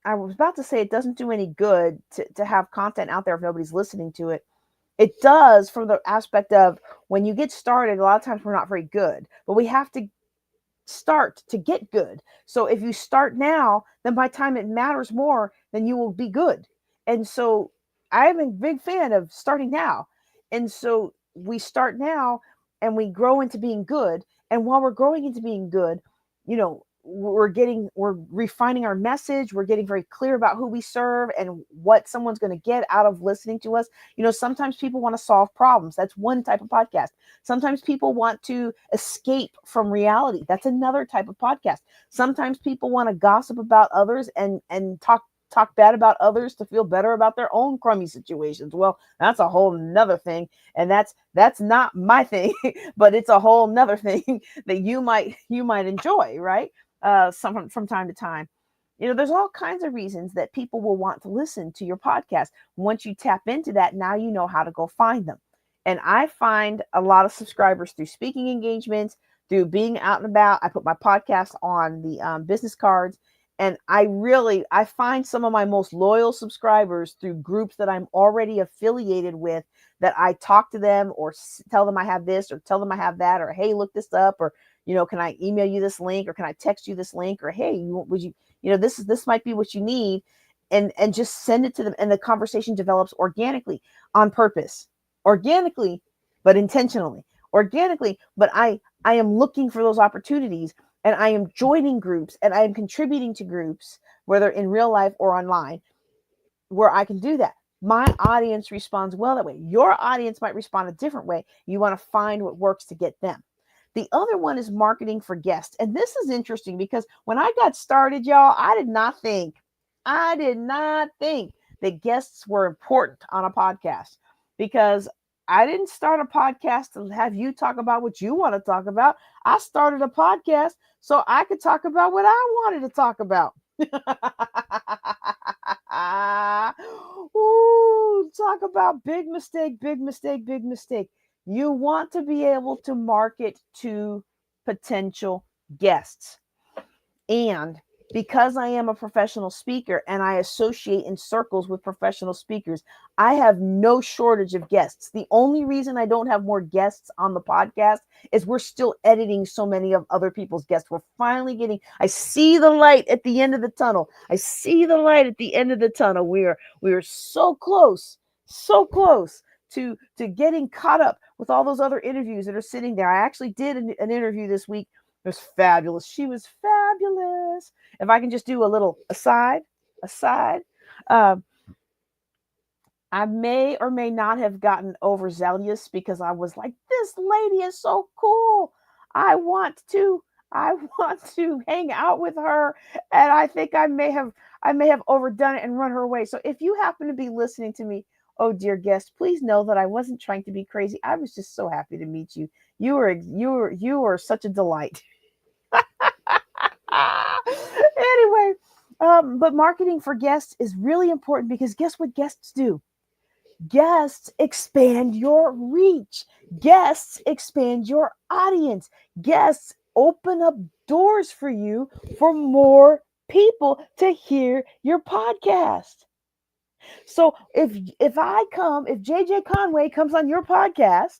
I was about to say it doesn't do any good to have content out there if nobody's listening to it. It does from the aspect of when you get started, a lot of times we're not very good, but we have to start to get good. So if you start now, then by the time it matters more, then you will be good. And so I'm a big fan of starting now. And so we start now and we grow into being good. And while we're growing into being good, you know, we're refining our message. We're getting very clear about who we serve and what someone's going to get out of listening to us. You know, sometimes people want to solve problems. That's one type of podcast. Sometimes people want to escape from reality. That's another type of podcast. Sometimes people want to gossip about others and talk bad about others to feel better about their own crummy situations. Well, that's a whole nother thing. And that's not my thing, but it's a whole nother thing that you might enjoy, right? From time to time. You know, there's all kinds of reasons that people will want to listen to your podcast. Once you tap into that, now you know how to go find them. And I find a lot of subscribers through speaking engagements, through being out and about. I put my podcast on the business cards. And I find some of my most loyal subscribers through groups that I'm already affiliated with, that I talk to them or tell them I have this or tell them I have that, or, hey, look this up, or, you know, can I email you this link, or can I text you this link, or, hey, this might be what you need, and just send it to them. And the conversation develops organically, on purpose, organically, but intentionally, organically. But I am looking for those opportunities. And I am joining groups and I am contributing to groups, whether in real life or online, where I can do that. My audience responds well that way. Your audience might respond a different way. You want to find what works to get them. The other one is marketing for guests. And this is interesting because when I got started, y'all, I did not think that guests were important on a podcast, because I didn't start a podcast to have you talk about what you want to talk about. I started a podcast so I could talk about what I wanted to talk about. Ooh, talk about big mistake, big mistake, big mistake. You want to be able to market to potential guests. And because I am a professional speaker and I associate in circles with professional speakers, I have no shortage of guests. The only reason I don't have more guests on the podcast is we're still editing so many of other people's guests. We're finally I see the light at the end of the tunnel. I see the light at the end of the tunnel. We are so close to getting caught up with all those other interviews that are sitting there. I actually did an interview this week. It was fabulous. She was fabulous. If I can just do a little aside, I may or may not have gotten overzealous, because I was like, this lady is so cool. I want to hang out with her. And I think I may have overdone it and run her away. So if you happen to be listening to me, oh dear guest, please know that I wasn't trying to be crazy. I was just so happy to meet you. You were such a delight. Anyway, but marketing for guests is really important, because guess what guests do? Guests expand your reach. Guests expand your audience. Guests open up doors for you for more people to hear your podcast. So if JJ Conway comes on your podcast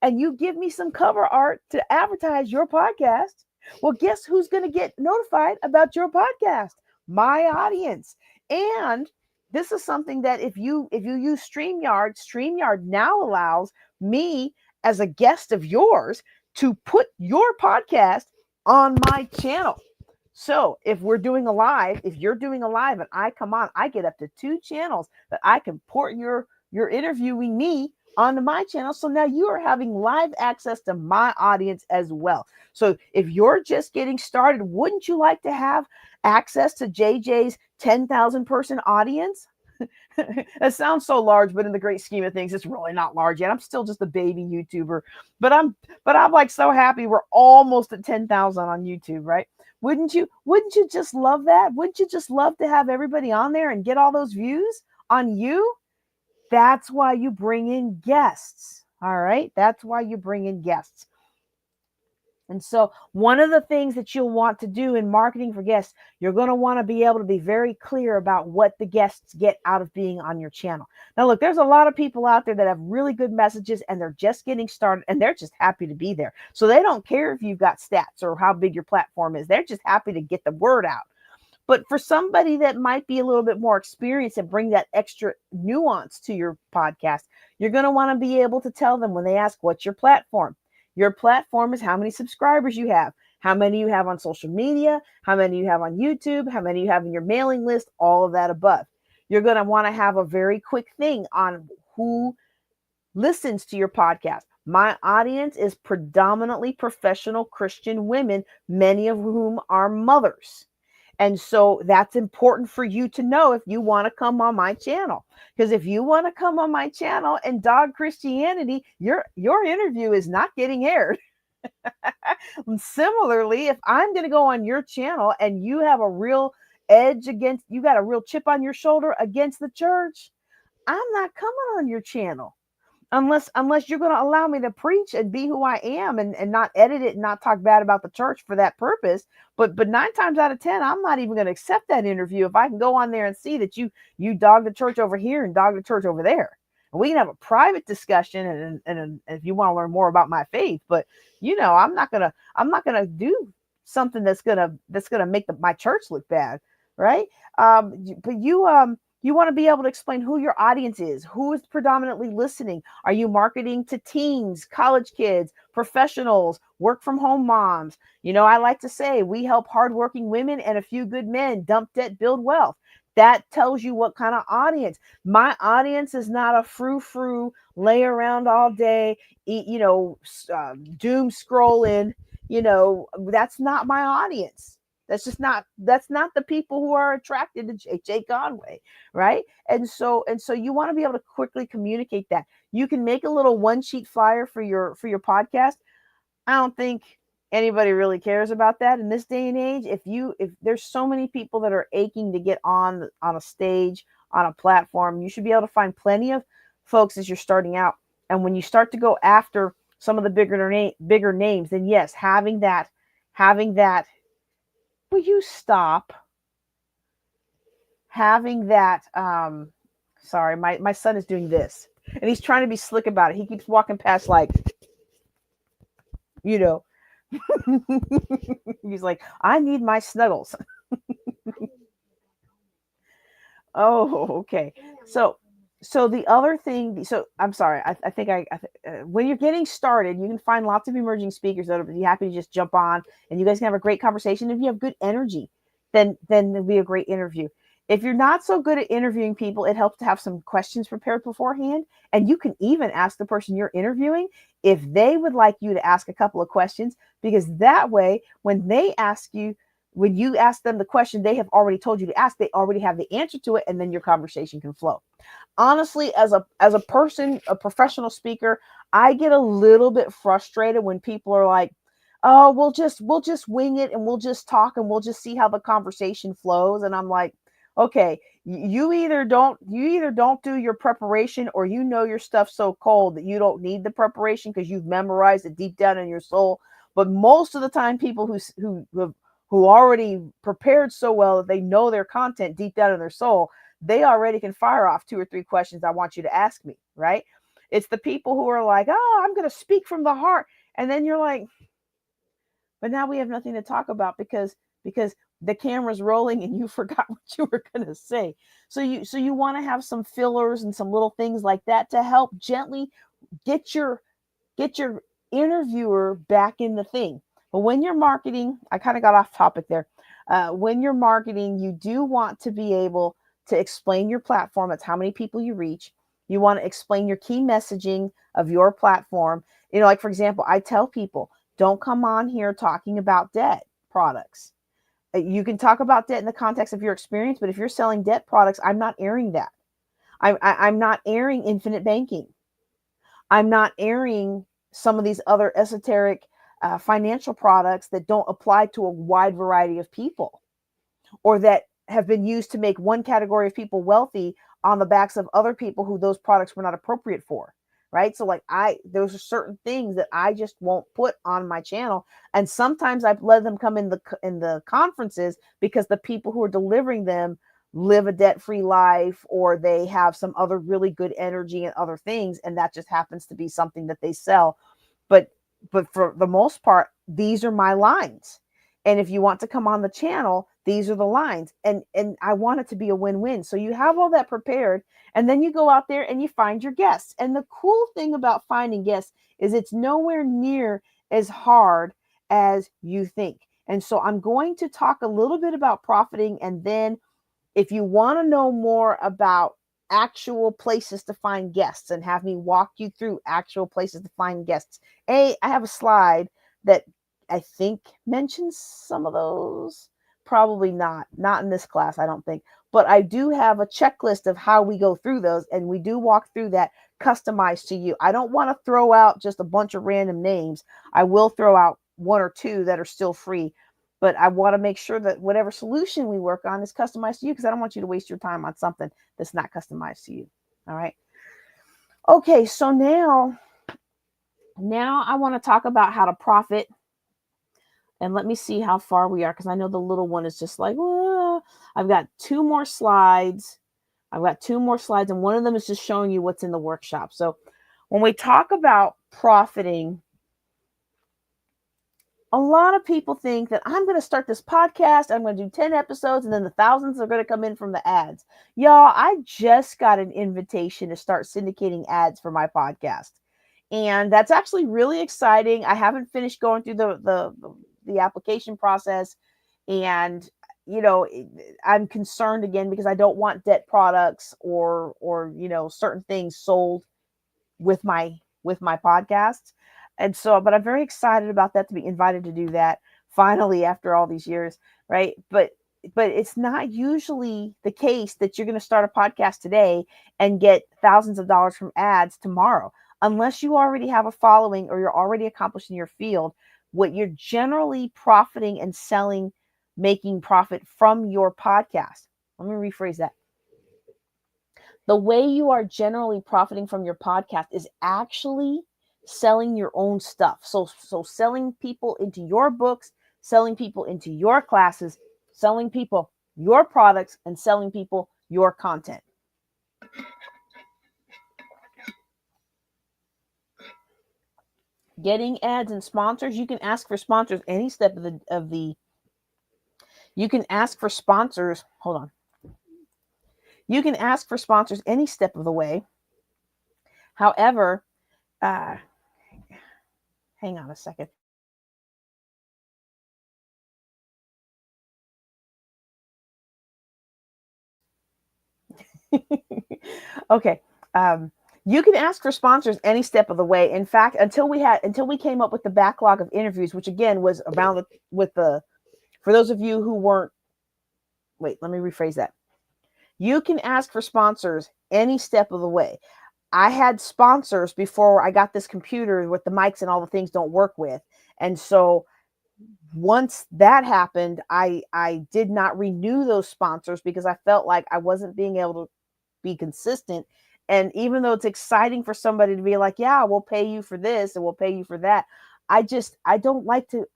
and you give me some cover art to advertise your podcast, well, guess who's going to get notified about your podcast? My audience. And this is something that if you use StreamYard now allows me as a guest of yours to put your podcast on my channel. So if you're doing a live and I come on, I get up to 2 channels that I can port your interviewing me onto my channel. So now you are having live access to my audience as well. So if you're just getting started, wouldn't you like to have access to JJ's 10,000 person audience? It sounds so large, but in the great scheme of things, it's really not large yet. I'm still just a baby YouTuber, but I'm like so happy we're almost at 10,000 on YouTube, right? Wouldn't you just love that? Wouldn't you just love to have everybody on there and get all those views on you? That's why you bring in guests. All right. That's why you bring in guests. And so one of the things that you'll want to do in marketing for guests, you're going to want to be able to be very clear about what the guests get out of being on your channel. Now, look, there's a lot of people out there that have really good messages and they're just getting started and they're just happy to be there. So they don't care if you've got stats or how big your platform is. They're just happy to get the word out. But for somebody that might be a little bit more experienced and bring that extra nuance to your podcast, you're going to want to be able to tell them when they ask, what's your platform? Your platform is how many subscribers you have, how many you have on social media, how many you have on YouTube, how many you have in your mailing list, all of that above. You're going to want to have a very quick thing on who listens to your podcast. My audience is predominantly professional Christian women, many of whom are mothers. And so that's important for you to know if you want to come on my channel. Because if you want to come on my channel and dog Christianity, your interview is not getting aired. Similarly, if I'm going to go on your channel and you have a real edge against, you got a real chip on your shoulder against the church, I'm not coming on your channel. Unless you're going to allow me to preach and be who I am and not edit it and not talk bad about the church for that purpose. But 9 times out of 10, I'm not even going to accept that interview if I can go on there and see that you dog the church over here and dog the church over there. And we can have a private discussion and if you want to learn more about my faith. But I'm not gonna do something that's gonna make my church look bad, right? But you want to be able to explain who your audience is, who is predominantly listening. Are you marketing to teens, college kids, professionals, work from home moms? I like to say we help hardworking women and a few good men dump debt, build wealth. That tells you what kind of audience. My audience is not a frou-frou, lay around all day, eat, doom scrolling. That's not my audience. That's not the people who are attracted to J.J. Conway, right? And so you want to be able to quickly communicate that. You can make a little one-sheet flyer for your podcast. I don't think anybody really cares about that in this day and age. If there's so many people that are aching to get on a stage, on a platform, you should be able to find plenty of folks as you're starting out. And when you start to go after some of the bigger names, then yes, having that. Will you stop having that? Sorry, my son is doing this, and he's trying to be slick about it. He keeps walking past like, he's like, I need my snuggles. Oh, okay. So the other thing, I'm sorry. I think when you're getting started, you can find lots of emerging speakers that will be happy to just jump on and you guys can have a great conversation. If you have good energy, then it'll be a great interview. If you're not so good at interviewing people, it helps to have some questions prepared beforehand. And you can even ask the person you're interviewing if they would like you to ask a couple of questions, because that way, when you ask them the question they have already told you to ask, they already have the answer to it, and then your conversation can flow. Honestly, as a person, a professional speaker, I get a little bit frustrated when people are like, oh, we'll just wing it and we'll just talk and we'll just see how the conversation flows. And I'm like, okay, you either don't do your preparation, or your stuff so cold that you don't need the preparation because you've memorized it deep down in your soul. But most of the time, people who already prepared so well that they know their content deep down in their soul, they already can fire off 2 or 3 questions I want you to ask me, right? It's the people who are like, oh, I'm going to speak from the heart. And then you're like, but now we have nothing to talk about because the camera's rolling and you forgot what you were going to say. So you want to have some fillers and some little things like that to help gently get your interviewer back in the thing. But when you're marketing, I kind of got off topic there. When you're marketing, you do want to be able to explain your platform. It's how many people you reach. You want to explain your key messaging of your platform. Like, for example, I tell people, don't come on here talking about debt products. You can talk about debt in the context of your experience, but if you're selling debt products, I'm not airing that. I'm not airing infinite banking. I'm not airing some of these other esoteric financial products that don't apply to a wide variety of people, or that have been used to make one category of people wealthy on the backs of other people who those products were not appropriate for. Right. So like those are certain things that I just won't put on my channel. And sometimes I've let them come in the conferences because the people who are delivering them live a debt-free life, or they have some other really good energy and other things. And that just happens to be something that they sell. But for the most part, these are my lines. And if you want to come on the channel, these are the lines. And I want it to be a win-win. So you have all that prepared, and then you go out there and you find your guests. And the cool thing about finding guests is it's nowhere near as hard as you think. And so I'm going to talk a little bit about profiting, and then if you want to know more about actual places to find guests and have me walk you through actual places to find guests, I have a slide that I think mentions some of those. Probably not in this class, I don't think. But I do have a checklist of how we go through those, and we do walk through that customized to you. I don't want to throw out just a bunch of random names. I will throw out one or two that are still free, but I want to make sure that whatever solution we work on is customized to you, because I don't want you to waste your time on something that's not customized to you. All right. Okay, so now I want to talk about how to profit. And let me see how far we are, because I know the little one is just like, I've got 2 more slides. And one of them is just showing you what's in the workshop. So when we talk about profiting, a lot of people think that I'm going to start this podcast, I'm going to do 10 episodes, and then the thousands are going to come in from the ads. Y'all, I just got an invitation to start syndicating ads for my podcast. And that's actually really exciting. I haven't finished going through the application process. And, I'm concerned again because I don't want debt products or certain things sold with my podcast. And so, but I'm very excited about that, to be invited to do that finally after all these years. Right. But it's not usually the case that you're going to start a podcast today and get thousands of dollars from ads tomorrow, unless you already have a following or you're already accomplished in your field. What you're generally profiting and selling, making profit from your podcast. Let me rephrase that. The way you are generally profiting from your podcast is actually selling your own stuff. So selling people into your books, selling people into your classes, selling people your products, and selling people your content. Getting ads and sponsors, you can ask for sponsors any step of the you can ask for sponsors. Hold on. You can ask for sponsors any step of the way. However, hang on a second. Okay. You can ask for sponsors any step of the way. In fact, until we came up with the backlog of interviews, which again was around for those of you who weren't, wait, let me rephrase that. You can ask for sponsors any step of the way. I had sponsors before I got this computer with the mics and all the things don't work with. And so once that happened, I did not renew those sponsors because I felt like I wasn't being able to be consistent. And even though it's exciting for somebody to be like, yeah, we'll pay you for this and we'll pay you for that, I don't like to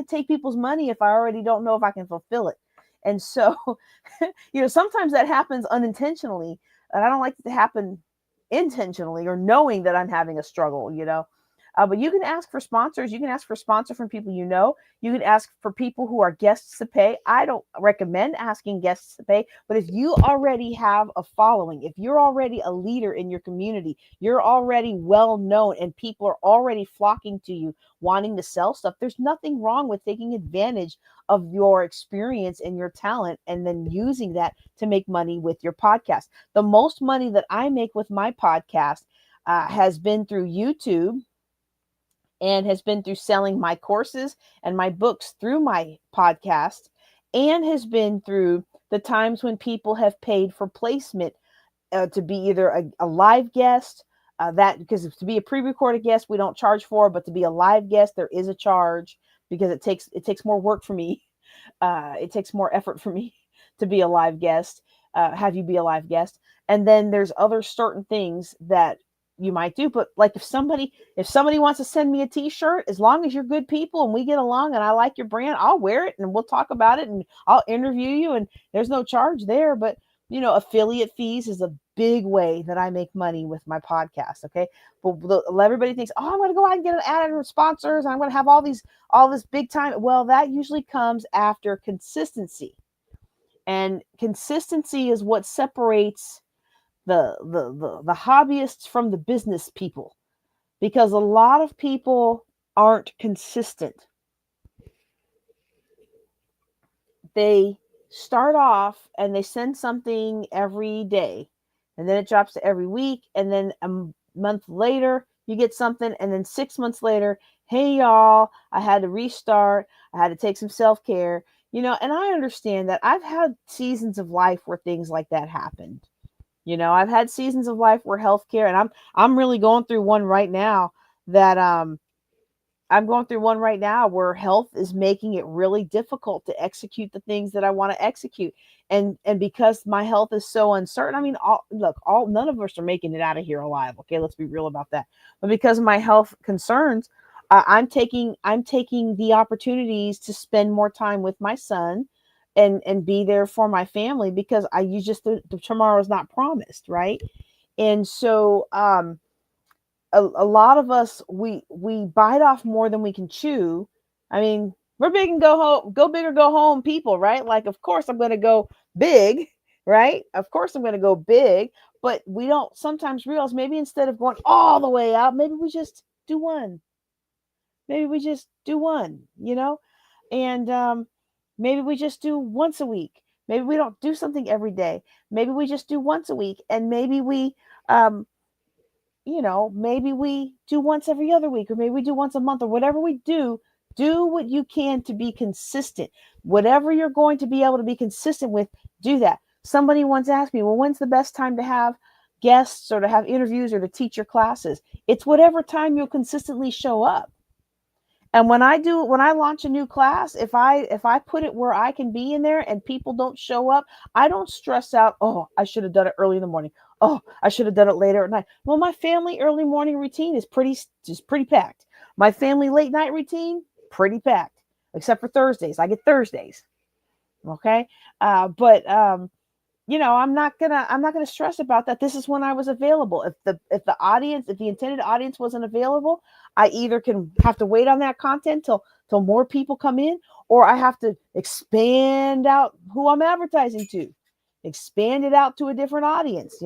take people's money if I already don't know if I can fulfill it. And so, sometimes that happens unintentionally, and I don't like it to happen intentionally or knowing that I'm having a struggle, but you can ask for sponsors. You can ask for sponsor from people you know. You can ask for people who are guests to pay. I don't recommend asking guests to pay, but if you already have a following, if you're already a leader in your community, you're already well known and people are already flocking to you wanting to sell stuff, there's nothing wrong with taking advantage of your experience and your talent and then using that to make money with your podcast. The most money that I make with my podcast has been through YouTube, and has been through selling my courses and my books through my podcast, and has been through the times when people have paid for placement to be either a live guest, because to be a pre-recorded guest, we don't charge for, but to be a live guest, there is a charge because it takes more work for me. It takes more effort for me to be a live guest, have you be a live guest. And then there's other certain things that you might do, but like if somebody wants to send me a t-shirt, as long as you're good people and we get along and I like your brand, I'll wear it and we'll talk about it and I'll interview you, and there's no charge there. But affiliate fees is a big way that I make money with my podcast. Okay. But everybody thinks, oh, I'm going to go out and get an ad and sponsors. And I'm going to have all this big time. Well, that usually comes after consistency. And consistency is what separates the hobbyists from the business people, because a lot of people aren't consistent. They start off and they send something every day, and then it drops to every week, and then a month later you get something, and then 6 months later, hey y'all, I had to restart, I had to take some self-care, and I understand that. I've had seasons of life where things like that happened. I've had seasons of life where healthcare, and I'm really going through one right now that I'm going through one right now where health is making it really difficult to execute the things that I want to execute. And because my health is so uncertain, I mean, none of us are making it out of here alive. Okay, let's be real about that. But because of my health concerns, I'm taking the opportunities to spend more time with my son and be there for my family, because you just tomorrow is not promised, right? And so a lot of us, we bite off more than we can chew. I mean, we're big and go big or go home people, right? Like, of course I'm going to go big, right? Of course I'm going to go big, but we don't sometimes realize, maybe instead of going all the way out, maybe we just do one. Maybe we just do one, and maybe we just do once a week. Maybe we don't do something every day. Maybe we just do once a week, and maybe we um, maybe we do once every other week, or maybe we do once a month, or whatever we do what you can to be consistent. Whatever you're going to be able to be consistent with, do that. Somebody once asked me, well, when's the best time to have guests or to have interviews or to teach your classes? It's whatever time you'll consistently show up. And when I launch a new class, if I put it where I can be in there and people don't show up, I don't stress out, oh, I should have done it early in the morning. Oh, I should have done it later at night. Well, my family early morning routine is pretty packed. My family late night routine, pretty packed, except for Thursdays. I get Thursdays. Okay. But I'm not gonna stress about that. This is when I was available. If the intended audience wasn't available, I either can have to wait on that content till more people come in, or I have to expand out who I'm advertising to, expand it out to a different audience.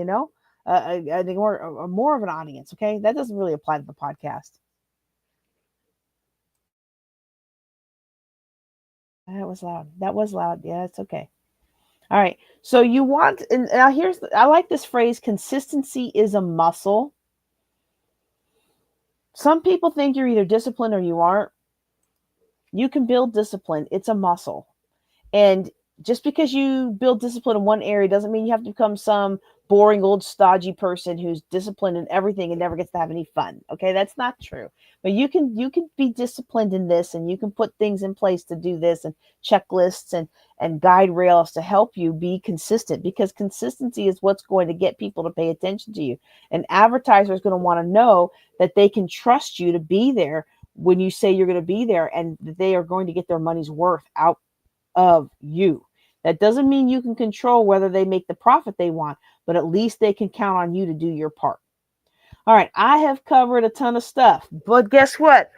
I think more of an audience. Okay, that doesn't really apply to the podcast. That was loud. Yeah, it's okay. All right. So you want, and now I like this phrase, consistency is a muscle. Some people think you're either disciplined or you aren't. You can build discipline. It's a muscle. And just because you build discipline in one area doesn't mean you have to become some boring old stodgy person who's disciplined in everything and never gets to have any fun. Okay, that's not true. But you can be disciplined in this, and you can put things in place to do this, and checklists and guide rails to help you be consistent, because consistency is what's going to get people to pay attention to you. An advertiser is going to want to know that they can trust you to be there when you say you're going to be there, and that they are going to get their money's worth out of you. That doesn't mean you can control whether they make the profit they want, but at least they can count on you to do your part. All right, I have covered a ton of stuff, but guess what?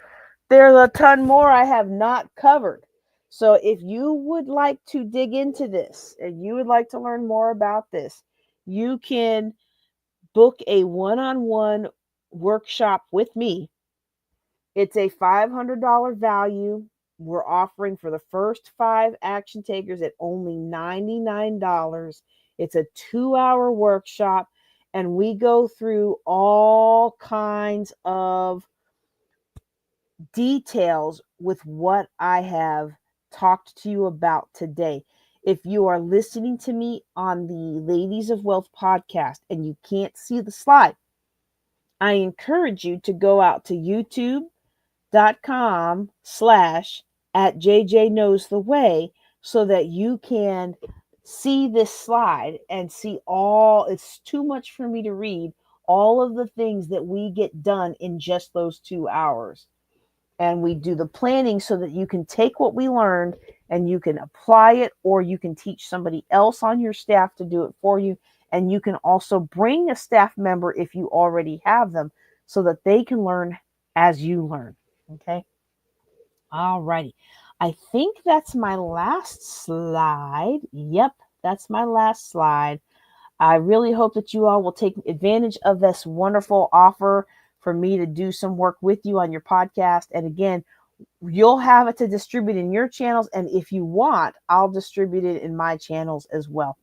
There's a ton more I have not covered. So if you would like to dig into this and you would like to learn more about this, you can book a one-on-one workshop with me. It's a $500 value. We're offering for the first 5 action takers at only $99. It's a 2-hour workshop, and we go through all kinds of details with what I have talked to you about today. If you are listening to me on the Ladies of Wealth podcast and you can't see the slide, I encourage you to go out to youtube.com/@JJKnowsTheWay so that you can see this slide and see it's too much for me to read, all of the things that we get done in just those 2 hours. And we do the planning so that you can take what we learned and you can apply it, or you can teach somebody else on your staff to do it for you. And you can also bring a staff member if you already have them so that they can learn as you learn. Okay. All righty. I think that's my last slide. Yep, that's my last slide. I really hope that you all will take advantage of this wonderful offer for me to do some work with you on your podcast. And again, you'll have it to distribute in your channels. And if you want, I'll distribute it in my channels as well.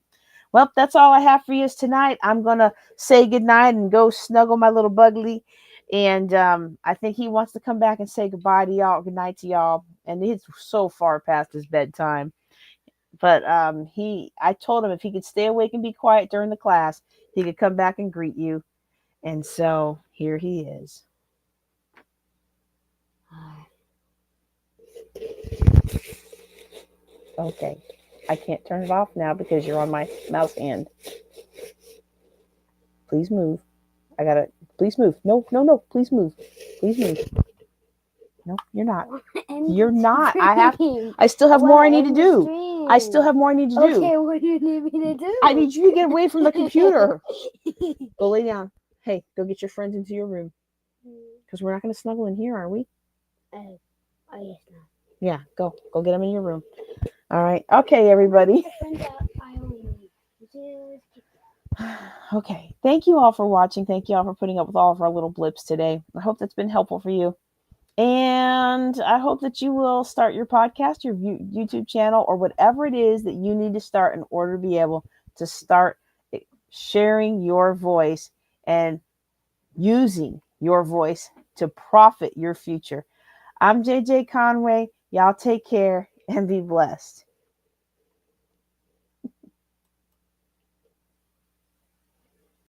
Well, that's all I have for you tonight. I'm going to say goodnight and go snuggle my little Bugly. And I think he wants to come back and say goodbye to y'all. Good night to y'all. And it's so far past his bedtime. But I told him if he could stay awake and be quiet during the class, he could come back and greet you. And so here he is. Okay. I can't turn it off now because you're on my mouse hand. Please move. Please move. No, please move. Please move. No, you're not. You're not. I still have more I need to do. I still have more I need to do. Okay, what do you need me to do? I need you to get away from the computer. Go lay down. Hey, go get your friends into your room. Because we're not going to snuggle in here, are we? Oh, yes, no. Yeah, go get them in your room. All right. Okay, everybody. Okay. Thank you all for watching. Thank you all for putting up with all of our little blips today. I hope that's been helpful for you. And I hope that you will start your podcast, your YouTube channel, or whatever it is that you need to start in order to be able to start sharing your voice and using your voice to profit your future. I'm JJ Conway. Y'all take care and be blessed.